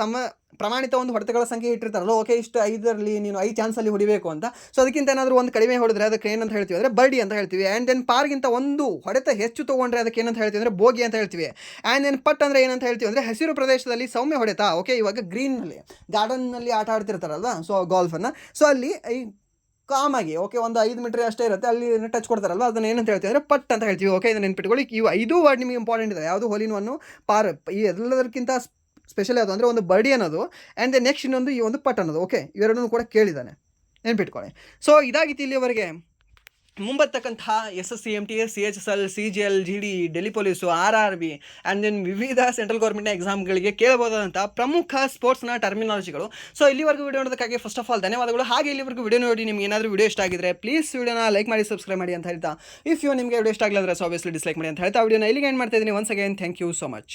Speaker 1: ಪ್ರಮಾಣಿತ ಒಂದು ಹೊಡೆತಗಳ ಸಂಖ್ಯೆ ಇಟ್ಟಿರ್ತಾರಲ್ಲ. ಓಕೆ, ಇಷ್ಟು 5ರಲ್ಲಿ ನೀನು 5 ಚಾನ್ಸಲ್ಲಿ ಹೊಡಿಬೇಕು ಅಂತ. ಸೊ ಅದಕ್ಕಿಂತ ಏನಾದರೂ ಒಂದು ಕಡಿಮೆ ಹೊಡೆದ್ರೆ ಅದಕ್ಕೆ ಏನಂತ ಹೇಳ್ತೀವಿ ಅಂದರೆ ಬರ್ಡಿ ಅಂತ ಹೇಳ್ತೀವಿ. ಆ್ಯಂಡ್ ದೆನ್ ಪಾರ್ಗಿಂತ ಒಂದು ಹೊಡೆತ ಹೆಚ್ಚು ತೊಗೊಂಡ್ರೆ ಅದಕ್ಕೆ ಏನಂತ ಹೇಳ್ತೀವಿ ಅಂದರೆ ಬೋಗಿ ಅಂತ ಹೇಳ್ತೀವಿ. ಆ್ಯಂಡ್ ದೆನ್ ಪಟ್ ಅಂದರೆ ಏನಂತ ಹೇಳ್ತೀವಿ ಅಂದರೆ ಹಸಿರು ಪ್ರದೇಶದಲ್ಲಿ ಸೌಮ್ಯ ಹೊಡೆತ. ಓಕೆ, ಇವಾಗ ಗ್ರೀನ್ನಲ್ಲಿ ಗಾರ್ಡನ್ನಲ್ಲಿ ಆಟ ಆಡ್ತಿರ್ತಾರಲ್ವ, ಸೊ ಗಾಲ್ಫನ್ನು, ಸೊ ಅಲ್ಲಿ ಈ ಕಾಮಾಗಿ ಓಕೆ ಒಂದು 5 ಮೀಟರ್ ಅಷ್ಟೇ ಇರುತ್ತೆ, ಅಲ್ಲಿ ಟಚ್ ಕೊಡ್ತಾರಲ್ವ, ಅದನ್ನು ಏನಂತ ಹೇಳ್ತೀವಿ ಅಂದರೆ ಪಟ್ ಅಂತ ಹೇಳ್ತೀವಿ. ಓಕೆ, ಇದನ್ನು ನೆನ್ಪಿಟ್ಕೊಳ್ಳಿ. ಇವು 5 ವರ್ಡ್ ನಿಮಗೆ ಇಂಪಾರ್ಟೆಂಟ್ ಇದೆ. ಯಾವುದು? ಹೋಲಿನ್ ಒನ್ನು, ಪಾರ್, ಈ ಎಲ್ಲದಕ್ಕಿಂತ ಸ್ಪೆಷಲ್ ಯಾವುದು ಅಂದರೆ ಒಂದು ಬರ್ಡಿ ಅನ್ನೋದು, ಆ್ಯಂಡ್ ದೆನ್ ನೆಕ್ಸ್ಟ್ ಇನ್ನೊಂದು ಈ ಒಂದು ಪಟ್ ಅನ್ನೋದು. ಓಕೆ, ಇವೆರಡನ್ನೂ ಕೂಡ ಕೇಳಿದ್ದಾನೆ, ನೆನ್ಪಿಟ್ಕೊಳ್ಳಿ. ಸೊ ಇದಾಗಿತ್ತು ಇಲ್ಲಿವರೆಗೆ ಮುಂಬರ್ತಕ್ಕಂತಹ SSC, MTS, CHSL, CGL, GD, Delhi police, RRB and then ವಿವಿಧ ಸೆಂಟ್ರಲ್ ಗೌರ್ಮೆಂಟ್ನ ಎಕ್ಸಾಮ್ಗಳಿಗೆ ಕೇಳಬಹುದಾದಂಥ ಪ್ರಮುಖ ಸ್ಪೋರ್ಟ್ಸ್ನ ಟರ್ಮಿನಾಲಜಿಗಳು. ಸೊ ಇಲ್ಲಿವರೆಗೂ ವಿಡಿಯೋ ನೋಡೋದಕ್ಕಾಗಿ ಫಸ್ಟ್ ಆಫ್ ಆಲ್ ಧನ್ಯವಾದಗಳು. ಹಾಗೆ ಇಲ್ಲಿವರೆಗೂ ವಿಡಿಯೋ ನೋಡಿ ನಿಮ್ಗೆ ಏನಾದರೂ ವಿಡಿಯೋ ಇಷ್ಟ ಆಗಿದ್ರೆ ಪ್ಲೀಸ್ ವಿಡಿಯೋನ ಲೈಕ್ ಮಾಡಿ, ಸಬ್ಸ್ಕ್ರೈಬ್ ಮಾಡಿ ಅಂತ ಹೇಳ್ತಾ, ಇಫ್ ನಿಮಗೆ ವಿಡಿಯೋ ಇಷ್ಟ ಆಗಿಲ್ಲ ಅಂದರೆ ಸೊ ಆಬ್ವಿಯಸ್ಲಿ ಡಿಸ್ಲೈಕ್ ಮಾಡಿ ಅಂತ ಹೇಳ್ತಾ ವಿಡಿಯೋನ ಇಲ್ಲಿಗೆ ಎಂಡ್ ಮಾಡ್ತಾ ಇದ್ದೀನಿ. Once again thank you so much.